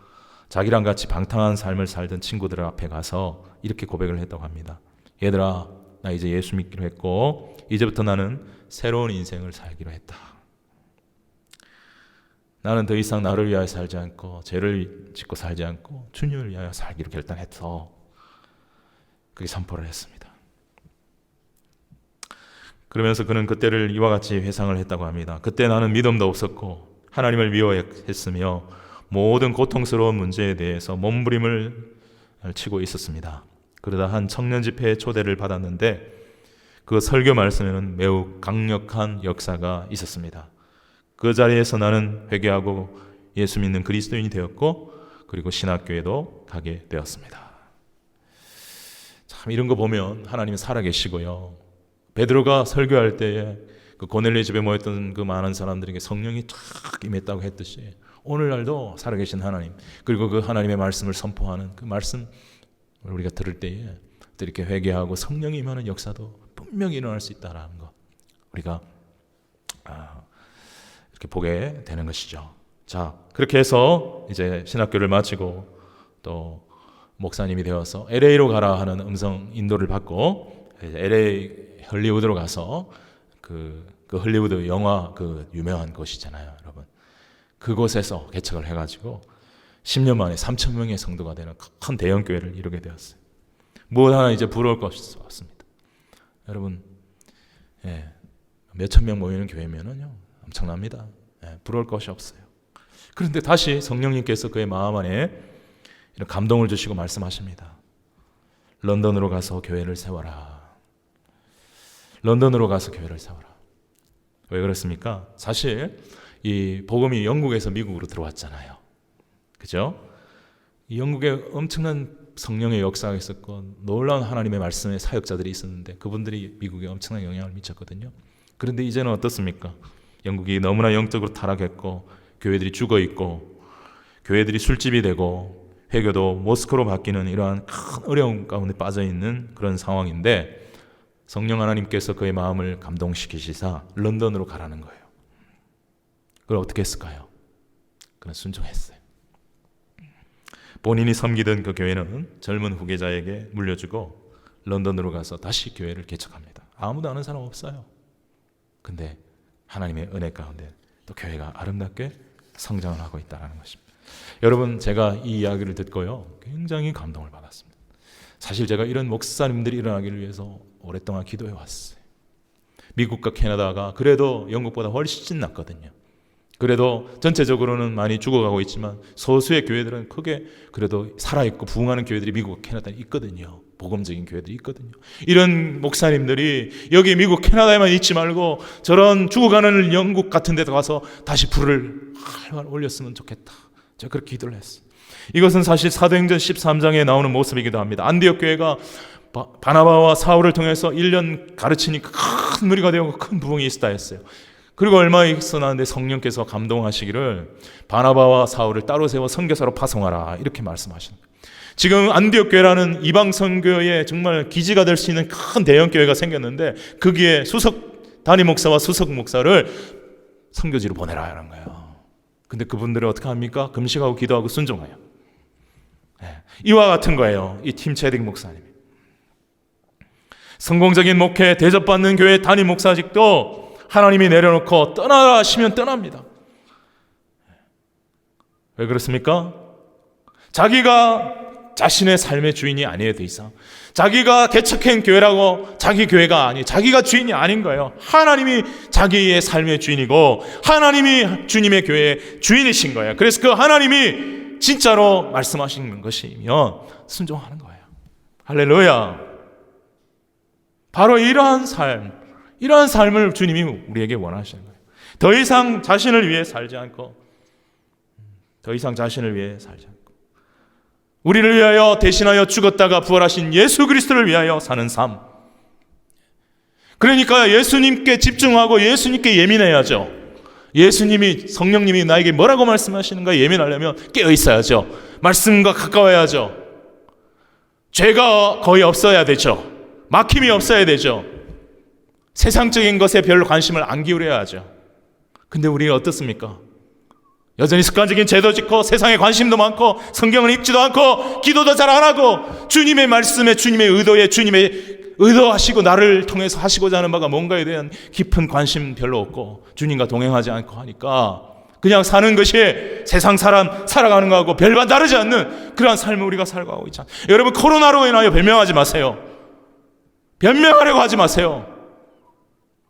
자기랑 같이 방탕한 삶을 살던 친구들 앞에 가서 이렇게 고백을 했다고 합니다. 얘들아, 나 이제 예수 믿기로 했고 이제부터 나는 새로운 인생을 살기로 했다. 나는 더 이상 나를 위하여 살지 않고 죄를 짓고 살지 않고 주님을 위하여 살기로 결단했어. 그렇게 선포를 했습니다. 그러면서 그는 그때를 이와 같이 회상을 했다고 합니다. 그때 나는 믿음도 없었고 하나님을 미워했으며 모든 고통스러운 문제에 대해서 몸부림을 치고 있었습니다. 그러다 한 청년 집회에 초대를 받았는데 그 설교 말씀에는 매우 강력한 역사가 있었습니다. 그 자리에서 나는 회개하고 예수 믿는 그리스도인이 되었고 그리고 신학교에도 가게 되었습니다. 참 이런 거 보면 하나님은 살아계시고요. 베드로가 설교할 때에 그 고넬료 집에 모였던 그 많은 사람들에게 성령이 쫙 임했다고 했듯이 오늘날도 살아계신 하나님 그리고 그 하나님의 말씀을 선포하는 그 말씀을 우리가 들을 때에 이렇게 회개하고 성령이 임하는 역사도 분명히 일어날 수 있다는 것 우리가 이렇게 보게 되는 것이죠. 자, 그렇게 해서 이제 신학교를 마치고 또 목사님이 되어서 LA로 가라 하는 음성 인도를 받고 LA 헐리우드로 가서 그 헐리우드 영화 그 유명한 곳이잖아요, 여러분. 그곳에서 개척을 해가지고 10년 만에 3,000명의 성도가 되는 큰 대형 교회를 이루게 되었어요. 무엇 하나 이제 부러울 것이 없습니다. 여러분, 몇천 명 모이는 교회면은요 엄청납니다. 부러울 것이 없어요. 그런데 다시 성령님께서 그의 마음 안에 이런 감동을 주시고 말씀하십니다. 런던으로 가서 교회를 세워라. 런던으로 가서 교회를 세워라. 왜 그렇습니까? 사실 이 복음이 영국에서 미국으로 들어왔잖아요. 그죠? 이 영국에 엄청난 성령의 역사가 있었고 놀라운 하나님의 말씀의 사역자들이 있었는데 그분들이 미국에 엄청난 영향을 미쳤거든요. 그런데 이제는 어떻습니까? 영국이 너무나 영적으로 타락했고 교회들이 죽어있고 교회들이 술집이 되고 회교도 모스크로 바뀌는 이러한 큰 어려움 가운데 빠져있는 그런 상황인데 성령 하나님께서 그의 마음을 감동시키시사 런던으로 가라는 거예요. 그걸 어떻게 했을까요? 그는 순종했어요. 본인이 섬기던 그 교회는 젊은 후계자에게 물려주고 런던으로 가서 다시 교회를 개척합니다. 아무도 아는 사람 없어요. 근데 하나님의 은혜 가운데 또 교회가 아름답게 성장을 하고 있다는 것입니다. 여러분, 제가 이 이야기를 듣고요 굉장히 감동을 받았습니다. 사실 제가 이런 목사님들이 일어나기를 위해서 오랫동안 기도해 왔어요. 미국과 캐나다가 그래도 영국보다 훨씬 낫거든요. 그래도 전체적으로는 많이 죽어가고 있지만 소수의 교회들은 크게 그래도 살아있고 부흥하는 교회들이 미국과 캐나다에 있거든요. 복음적인 교회들이 있거든요. 이런 목사님들이 여기 미국 캐나다에만 있지 말고 저런 죽어가는 영국 같은 데도 가서 다시 불을 활활 올렸으면 좋겠다. 제가 그렇게 기도를 했어요. 이것은 사실 사도행전 13장에 나오는 모습이기도 합니다. 안디옥 교회가 바나바와 사울을 통해서 1년 가르치니까 큰 무리가 되고 큰 부흥이 있었다 했어요. 그리고 얼마 있었는데 성령께서 감동하시기를 바나바와 사울을 따로 세워 선교사로 파송하라 이렇게 말씀하시는 거예요. 지금 안디옥 교회라는 이방 선교의 정말 기지가 될 수 있는 큰 대형 교회가 생겼는데 거기에 수석 담임 목사와 수석 목사를 선교지로 보내라 하는 거예요. 근데 그분들은 어떻게 합니까? 금식하고 기도하고 순종해요. 이와 같은 거예요. 이 팀 체딩 목사님이. 성공적인 목회, 대접받는 교회 담임 목사직도 하나님이 내려놓고 떠나라 하시면 떠납니다. 왜 그렇습니까? 자기가 자신의 삶의 주인이 아니에요. 더 이상 자기가 개척한 교회라고 자기 교회가 아니, 자기가 주인이 아닌 거예요. 하나님이 자기의 삶의 주인이고 하나님이 주님의 교회의 주인이신 거예요. 그래서 그 하나님이 진짜로 말씀하시는 것이면 순종하는 거예요. 할렐루야. 바로 이러한 삶을 주님이 우리에게 원하시는 거예요. 더 이상 자신을 위해 살지 않고 우리를 위하여 대신하여 죽었다가 부활하신 예수 그리스도를 위하여 사는 삶. 그러니까 예수님께 집중하고 예수님께 예민해야죠. 예수님이, 성령님이 나에게 뭐라고 말씀하시는가 예민하려면 깨어 있어야죠. 말씀과 가까워야죠. 죄가 거의 없어야 되죠. 막힘이 없어야 되죠. 세상적인 것에 별로 관심을 안 기울여야 하죠. 근데 우리가 어떻습니까? 여전히 습관적인 죄도 짓고 세상에 관심도 많고 성경을 읽지도 않고 기도도 잘 안 하고 주님의 말씀에 주님의 의도에 주님의 의도하시고 나를 통해서 하시고자 하는 바가 뭔가에 대한 깊은 관심 별로 없고 주님과 동행하지 않고 하니까 그냥 사는 것이 세상 사람 살아가는 거하고 별반 다르지 않는 그러한 삶을 우리가 살아가고 있잖아요. 여러분, 코로나로 인하여 변명하지 마세요. 변명하려고 하지 마세요.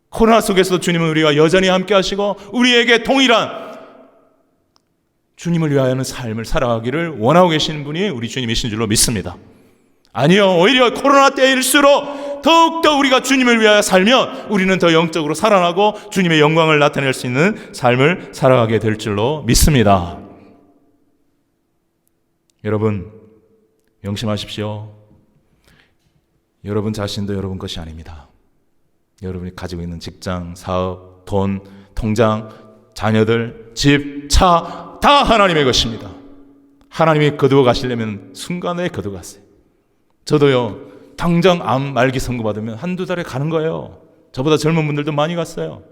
코로나 속에서도 주님은 우리와 여전히 함께 하시고 우리에게 동일한 주님을 위하여는 삶을 살아가기를 원하고 계시는 분이 우리 주님이신 줄로 믿습니다. 아니요, 오히려 코로나 때일수록 더욱더 우리가 주님을 위하여 살면 우리는 더 영적으로 살아나고 주님의 영광을 나타낼 수 있는 삶을 살아가게 될 줄로 믿습니다. 여러분, 명심하십시오. 여러분 자신도 여러분 것이 아닙니다. 여러분이 가지고 있는 직장, 사업, 돈, 통장, 자녀들, 집, 차 다 하나님의 것입니다. 하나님이 거두어 가시려면 순간에 거두어 갔어요. 저도요, 당장 암 말기 선고 받으면 한두 달에 가는 거예요. 저보다 젊은 분들도 많이 갔어요.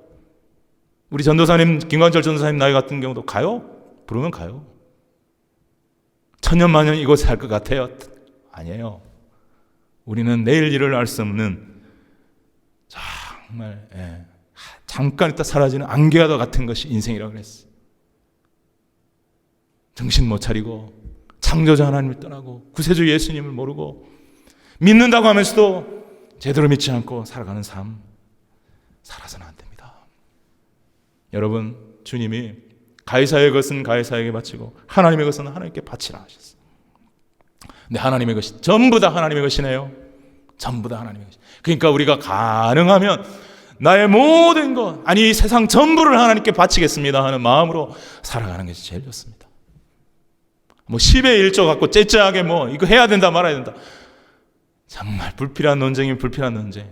우리 전도사님, 김광철 전도사님 나이 같은 경우도 가요? 부르면 가요. 천년만년 이곳에 살 것 같아요? 아니에요. 우리는 내일 일을 알 수 없는 정말 잠깐 있다 사라지는 안개와도 같은 것이 인생이라고 그랬어요. 정신 못 차리고 창조자 하나님을 떠나고 구세주 예수님을 모르고 믿는다고 하면서도 제대로 믿지 않고 살아가는 삶 살아서는 안 됩니다. 여러분, 주님이 가이사의 것은 가이사에게 바치고 하나님의 것은 하나님께 바치라 하셨어요. 근데 하나님의 것이 전부 다 하나님의 것이네요. 전부 다 하나님의 것이. 그러니까 우리가 가능하면 나의 모든 것, 아니 이 세상 전부를 하나님께 바치겠습니다 하는 마음으로 살아가는 것이 제일 좋습니다. 10의 1조 갖고 째째하게 이거 해야 된다 말아야 된다. 정말 불필요한 논쟁이면 불필요한 논쟁.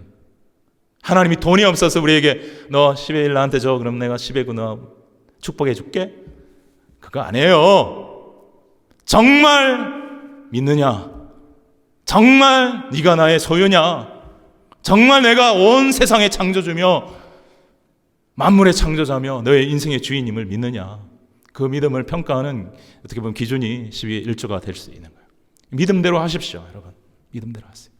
하나님이 돈이 없어서 우리에게 너 10의 1 나한테 줘. 그럼 내가 10의 9 너 축복해 줄게. 그거 아니에요. 정말 믿느냐? 정말 네가 나의 소유냐? 정말 내가 온 세상의 창조주며 만물의 창조자며 너의 인생의 주인임을 믿느냐? 그 믿음을 평가하는 어떻게 보면 기준이 12의 1조가 될 수 있는 거예요. 믿음대로 하십시오, 여러분. 믿음대로 하세요.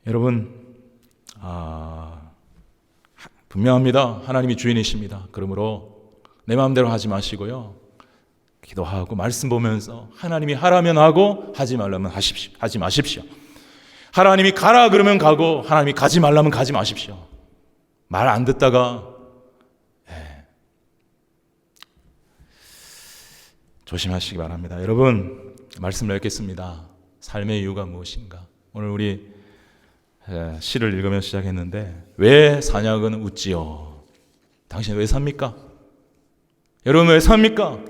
여러분, 분명합니다. 하나님이 주인이십니다. 그러므로 내 마음대로 하지 마시고요. 기도하고 말씀 보면서 하나님이 하라면 하고 하지 말라면 하지 마십시오. 하나님이 가라 그러면 가고 하나님이 가지 말라면 가지 마십시오. 말 안 듣다가 조심하시기 바랍니다. 여러분, 말씀을 읽겠습니다. 삶의 이유가 무엇인가? 오늘 우리 시를 읽으며 시작했는데, 왜 사냥은 웃지요? 당신 왜 삽니까? 여러분 왜 삽니까?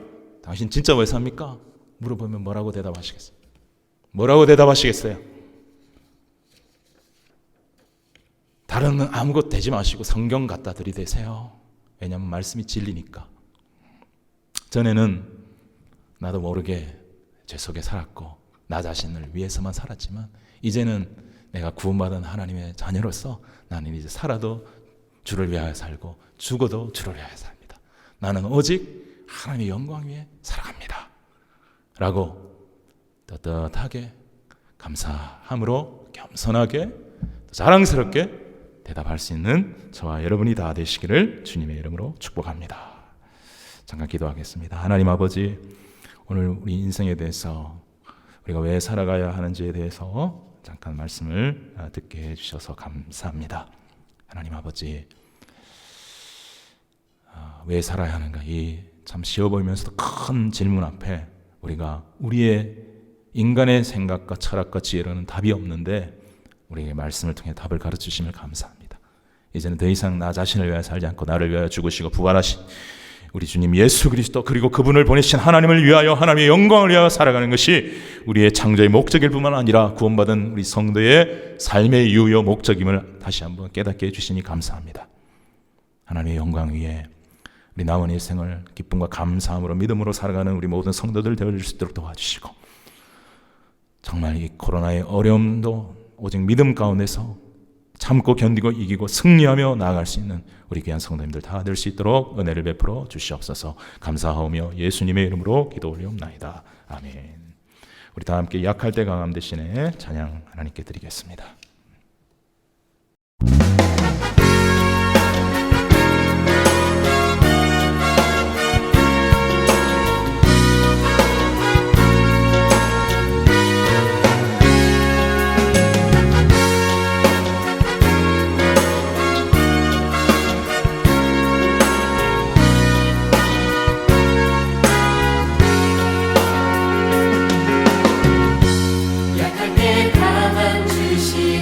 당신 진짜 왜 삽니까? 물어보면 뭐라고 대답하시겠어요? 뭐라고 대답하시겠어요? 다른 아무것도 되지 마시고 성경 갖다 들이대세요. 왜냐하면 말씀이 진리니까. 전에는 나도 모르게 죄 속에 살았고 나 자신을 위해서만 살았지만, 이제는 내가 구원받은 하나님의 자녀로서 나는 이제 살아도 주를 위하여 살고 죽어도 주를 위하여 삽니다. 나는 오직 하나님의 영광 위에 살아갑니다 라고 떳떳하게 감사함으로 겸손하게 자랑스럽게 대답할 수 있는 저와 여러분이 다 되시기를 주님의 이름으로 축복합니다. 잠깐 기도하겠습니다. 하나님 아버지, 오늘 우리 인생에 대해서 우리가 왜 살아가야 하는지에 대해서 잠깐 말씀을 듣게 해주셔서 감사합니다. 하나님 아버지, 왜 살아야 하는가, 이 참 쉬워 보이면서도 큰 질문 앞에 우리가 우리의 인간의 생각과 철학과 지혜로는 답이 없는데 우리에게 말씀을 통해 답을 가르치심을 감사합니다. 이제는 더 이상 나 자신을 위하여 살지 않고 나를 위하여 죽으시고 부활하신 우리 주님 예수 그리스도, 그리고 그분을 보내신 하나님을 위하여, 하나님의 영광을 위하여 살아가는 것이 우리의 창조의 목적일 뿐만 아니라 구원받은 우리 성도의 삶의 이유요 목적임을 다시 한번 깨닫게 해주시니 감사합니다. 하나님의 영광 위에 우리 남은 일생을 기쁨과 감사함으로 믿음으로 살아가는 우리 모든 성도들 되어줄 수 있도록 도와주시고, 정말 이 코로나의 어려움도 오직 믿음 가운데서 참고 견디고 이기고 승리하며 나아갈 수 있는 우리 귀한 성도님들 다 될 수 있도록 은혜를 베풀어 주시옵소서. 감사하오며 예수님의 이름으로 기도 올리옵나이다. 아멘. 우리 다 함께 약할 때 강함 대신에 찬양 하나님께 드리겠습니다. 약할 때 강함 주시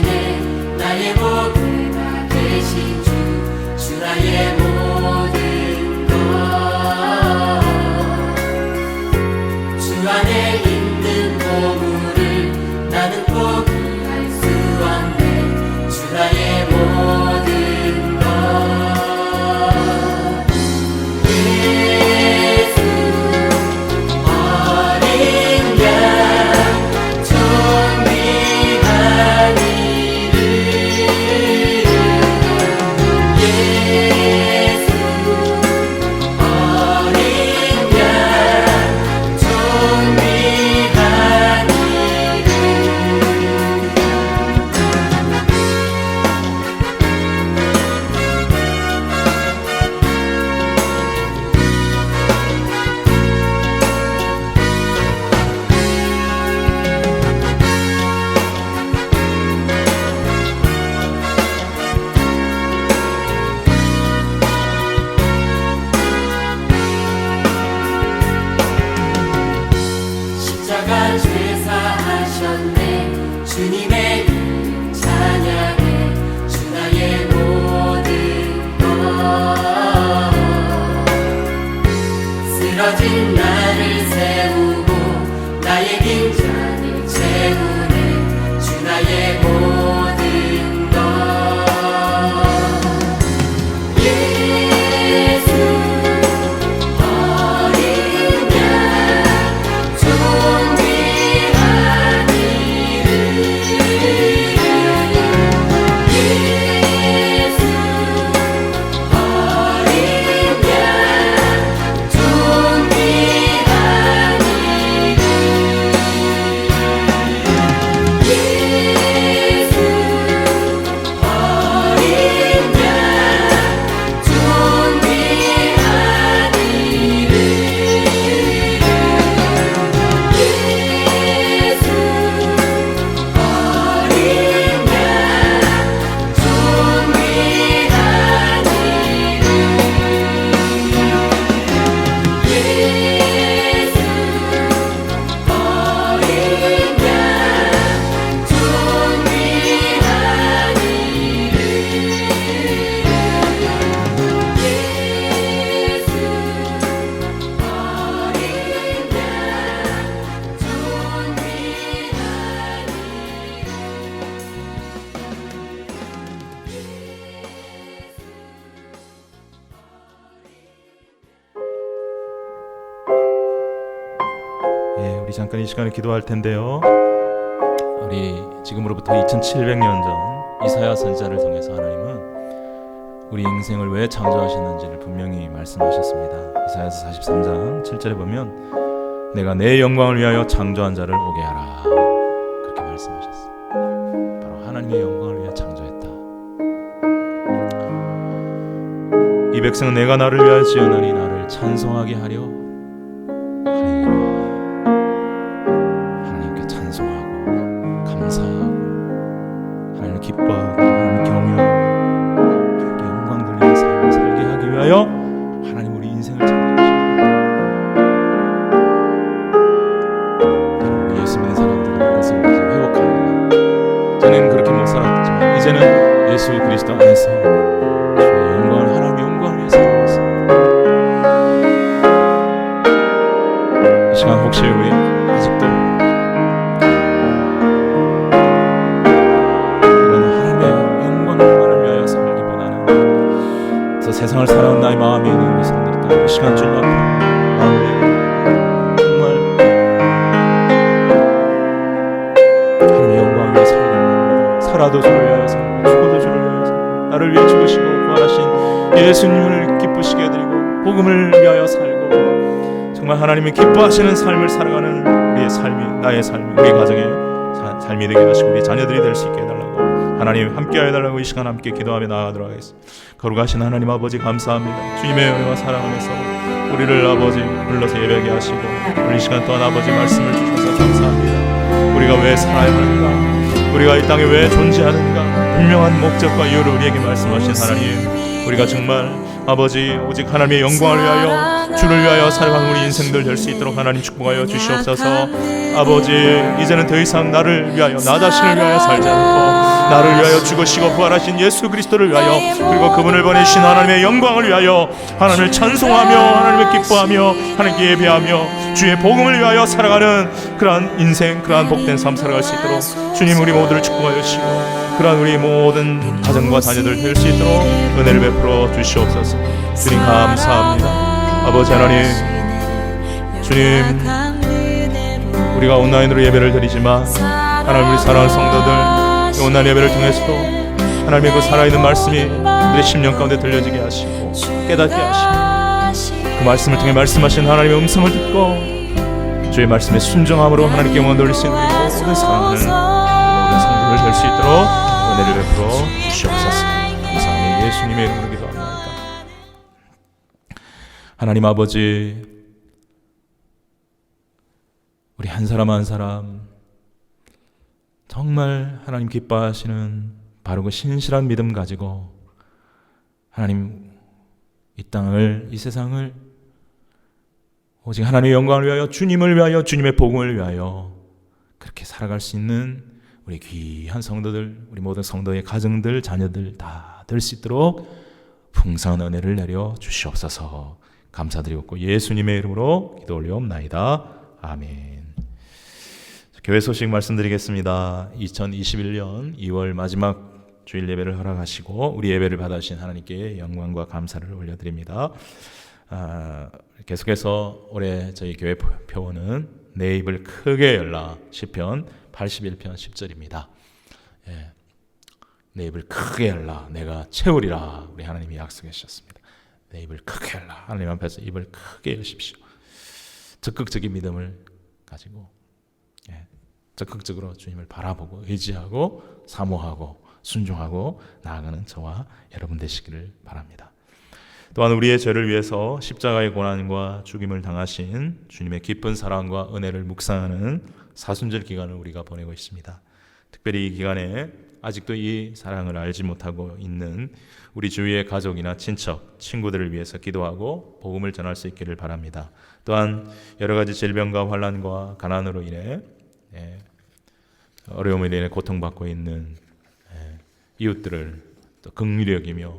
잠깐 이 시간에 기도할 텐데요. 우리 지금으로부터 2700년 전 이사야 선지자를 통해서 하나님은 우리 인생을 왜 창조하셨는지를 분명히 말씀하셨습니다. 이사야서 43장 7절에 보면 내가 내 영광을 위하여 창조한 자를 오게 하라, 그렇게 말씀하셨어요. 바로 하나님의 영광을 위해 창조했다. 이 백성은 내가 나를 위하여 지어나니 나를 찬송하게 하려 하리니라. 하나님께 찬송하고 감사하고 하나님을 기뻐하고 하나님을 경외하고 하나님께 영광 돌리는 삶을 살게 하기 위하여 하나님 우리 인생을 창조하십니다. 여러분, 예수 믿는 사람들은 그것을 회복합니다. 저는 그렇게 못 살았지만 이제는 예수 그리스도 안에서 주의 영광을, 하나님의 영광을 위해 살고 있습니다. 이 시간 혹시 우리 아직도 이런 하나님의 영광만을 위하여 살기보다는 저 세상을 살아온 나의 마음에 있는 우리 성도들, 이 시간 주님 앞에 마음을 내고 정말 하나님의 영광을 위해 살기를 원합니다. 살아도 주를 위하여 살고 죽어도 주를 위하여 살고 나를 위해 죽으시고 부활하신 예수님을 기쁘시게 해드리고 복음을 위하여 살고 정말 하나님이 기뻐하시는 삶을 살아가는 우리의 삶이, 나의 삶이, 우리 가정의 삶이 되게 하시고 우리 자녀들이 될 수 있게 해달라고, 하나님 함께하여 달라고 이 시간 함께 기도하며 나아가도록 하겠습니다. 거룩하신 하나님 아버지 감사합니다. 주님의 은혜와 사랑 안에서 우리를 아버지 불러서 예배하게 하시고 오늘 이 시간 또한 아버지 말씀을 주셔서 감사합니다. 우리가 왜 살아야 하는가, 우리가 이 땅에 왜 존재하는가, 분명한 목적과 이유를 우리에게 말씀하신 하나님, 우리가 정말 아버지 오직 하나님의 영광을 위하여 주를 위하여 살아가는 우리 인생들 될 수 있도록 하나님 축복하여 주시옵소서. 아버지 이제는 더 이상 나를 위하여, 나 자신을 위하여 살지 않고 나를 위하여 죽으시고 부활하신 예수 그리스도를 위하여, 그리고 그분을 보내신 하나님의 영광을 위하여 하나님을 찬송하며 하나님을 기뻐하며 하나님께 예배하며 주의 복음을 위하여 살아가는 그러한 인생, 그러한 복된 삶 살아갈 수 있도록 주님 우리 모두를 축복하여 주시고 그러한 우리 모든 가정과 자녀들 될 수 있도록 은혜를 베풀어 주시옵소서. 주님 감사합니다. 아버지 하나님, 주님 우리가 온라인으로 예배를 드리지만 하나님 우리 사랑하는 성도들 온라인 예배를 통해서도 하나님의 그 살아있는 말씀이 우리의 심령 가운데 들려지게 하시고 깨닫게 하시고 그 말씀을 통해 말씀하신 하나님의 음성을 듣고 주의 말씀에 순종함으로 하나님께 영광 돌릴 수 있는 우리 모든 사랑하는 모든 성도들 될 수 있도록 은혜를 베풀어 주시옵소서. 감사합니다. 예수님의 이름으로 기도합니다. 하나님 아버지, 우리 한 사람 한 사람 정말 하나님 기뻐하시는 바르고 신실한 믿음 가지고 하나님 이 땅을, 이 세상을 오직 하나님의 영광을 위하여, 주님을 위하여, 주님의 복음을 위하여 그렇게 살아갈 수 있는 우리 귀한 성도들, 우리 모든 성도의 가정들, 자녀들 다 될 수 있도록 풍성한 은혜를 내려 주시옵소서. 감사드리고 예수님의 이름으로 기도 올리옵나이다. 아멘. 교회 소식 말씀드리겠습니다. 2021년 2월 마지막 주일 예배를 허락하시고 우리 예배를 받아주신 하나님께 영광과 감사를 올려드립니다. 계속해서 올해 저희 교회 표어는 내 입을 크게 열라, 시편 81편 10절입니다. 예. 내 입을 크게 열라, 내가 채우리라. 우리 하나님이 약속해 주셨습니다. 내 입을 크게 열라. 하나님 앞에서 입을 크게 여십시오. 적극적인 믿음을 가지고 적극적으로 주님을 바라보고 의지하고 사모하고 순종하고 나아가는 저와 여러분 되시기를 바랍니다. 또한 우리의 죄를 위해서 십자가의 고난과 죽임을 당하신 주님의 깊은 사랑과 은혜를 묵상하는 사순절 기간을 우리가 보내고 있습니다. 특별히 이 기간에 아직도 이 사랑을 알지 못하고 있는 우리 주위의 가족이나 친척, 친구들을 위해서 기도하고 복음을 전할 수 있기를 바랍니다. 또한 여러 가지 질병과 환난과 가난으로 인해 어려움으로 인해 고통받고 있는 이웃들을 또 긍휼히 여기며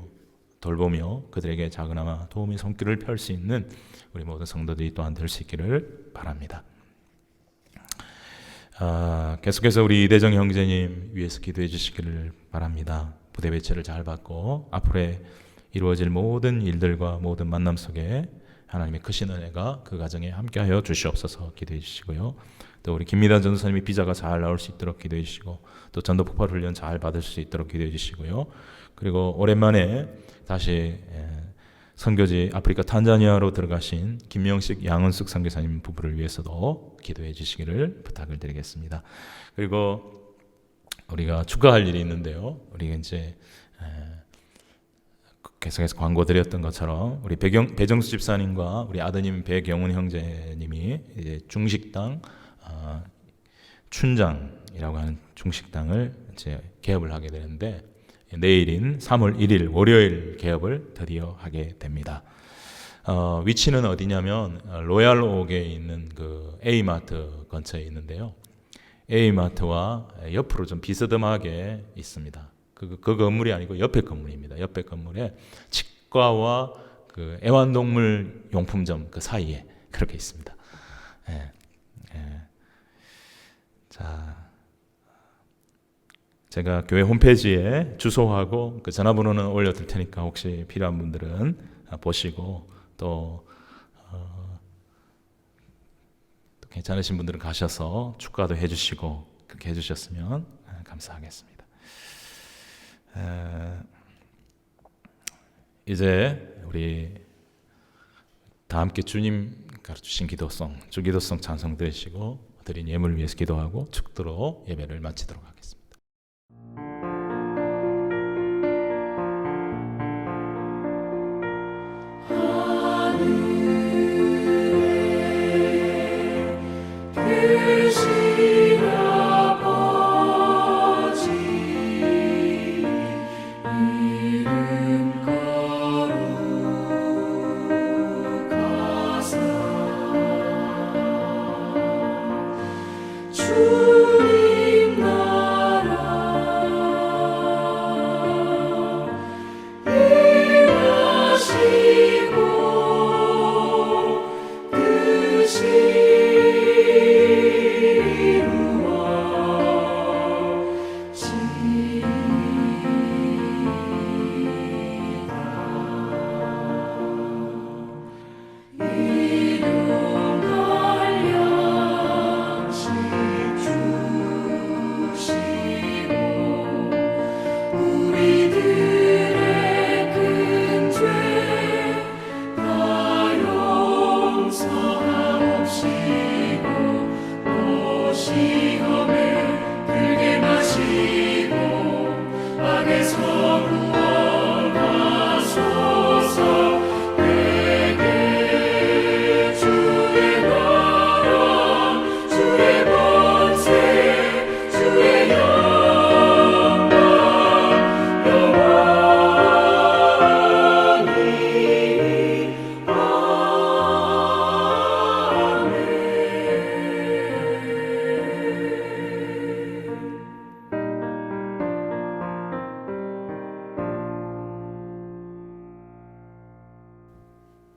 돌보며 그들에게 작은아마 도움의 손길을 펼 수 있는 우리 모든 성도들이 또한 될 수 있기를 바랍니다. 계속해서 우리 이대정 형제님 위해서 기도해 주시기를 바랍니다. 부대 배치를 잘 받고 앞으로 이루어질 모든 일들과 모든 만남 속에 하나님의 크신 은혜가 그 가정에 함께하여 주시옵소서 기도해 주시고요. 또 우리 김미단 전도사님이 비자가 잘 나올 수 있도록 기도해 주시고, 또 전도 폭발 훈련 잘 받을 수 있도록 기도해 주시고요. 그리고 오랜만에 다시 선교지 아프리카 탄자니아로 들어가신 김명식 양은숙 선교사님 부부를 위해서도 기도해 주시기를 부탁을 드리겠습니다. 그리고 우리가 축하할 일이 있는데요. 우리가 이제 계속해서 광고 드렸던 것처럼 우리 배정수 집사님과 우리 아드님 배경훈 형제님이 이제 중식당 춘장이라고 하는 중식당을 이제 개업을 하게 되는데, 내일인 3월 1일 월요일 개업을 드디어 하게 됩니다. 위치는 어디냐면 로얄옥에 있는 그 A마트 근처에 있는데요. A마트와 옆으로 좀 비스듬하게 있습니다. 그 건물이 아니고 옆에 건물입니다. 옆에 건물에 치과와 그 애완동물 용품점 그 사이에 그렇게 있습니다. 자, 제가 교회 홈페이지에 주소하고 그 전화번호는 올려둘 테니까 혹시 필요한 분들은 보시고, 또 괜찮으신 분들은 가셔서 축가도 해주시고 그렇게 해주셨으면 감사하겠습니다. 이제 우리 다 함께 주님 가르치신 기도송, 주기도송 찬송 드리시고 드린 예물을 위해서 기도하고 축도로 예배를 마치도록 하겠습니다.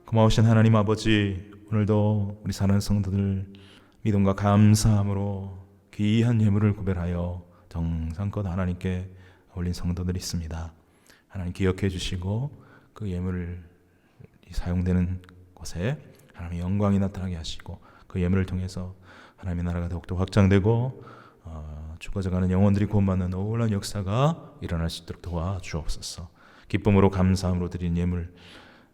고마우신 하나님 아버지, 오늘도 우리 사랑하는 성도들 믿음과 감사함으로 귀한 예물을 구별하여 정성껏 하나님께 올린 성도들이 있습니다. 하나님 기억해 주시고 그 예물이 사용되는 곳에 하나님의 영광이 나타나게 하시고, 그 예물을 통해서 하나님의 나라가 더욱더 확장되고 죽어져가는 영혼들이 구원받는 놀라운 역사가 일어날 수 있도록 도와주옵소서. 기쁨으로 감사함으로 드린 예물,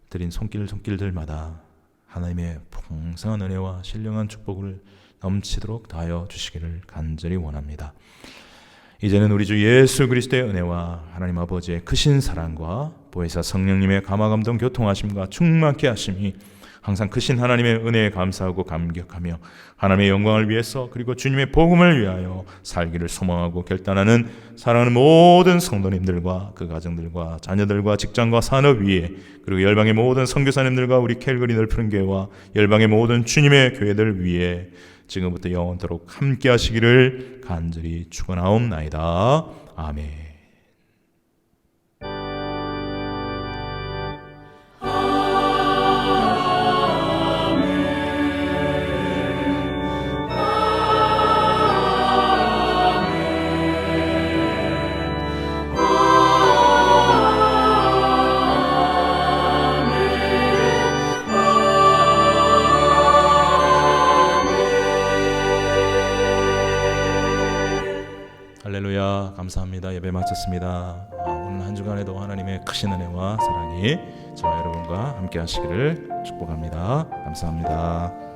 드린 손길들마다 하나님의 풍성한 은혜와 신령한 축복을 넘치도록 다하여 주시기를 간절히 원합니다. 이제는 우리 주 예수 그리스도의 은혜와 하나님 아버지의 크신 사랑과 보혜사 성령님의 감화감동 교통하심과 충만케 하심이 항상 크신 하나님의 은혜에 감사하고 감격하며 하나님의 영광을 위해서, 그리고 주님의 복음을 위하여 살기를 소망하고 결단하는 사랑하는 모든 성도님들과 그 가정들과 자녀들과 직장과 산업 위에, 그리고 열방의 모든 선교사님들과 우리 캘거리 넓은 교회와 열방의 모든 주님의 교회들 위에 지금부터 영원토록 함께 하시기를 간절히 축원하옵나이다. 아멘. 감사합니다. 예배 마쳤습니다. 오늘 한 주간에도 하나님의 크신 은혜와 사랑이 저와 여러분과 함께 하시기를 축복합니다. 감사합니다.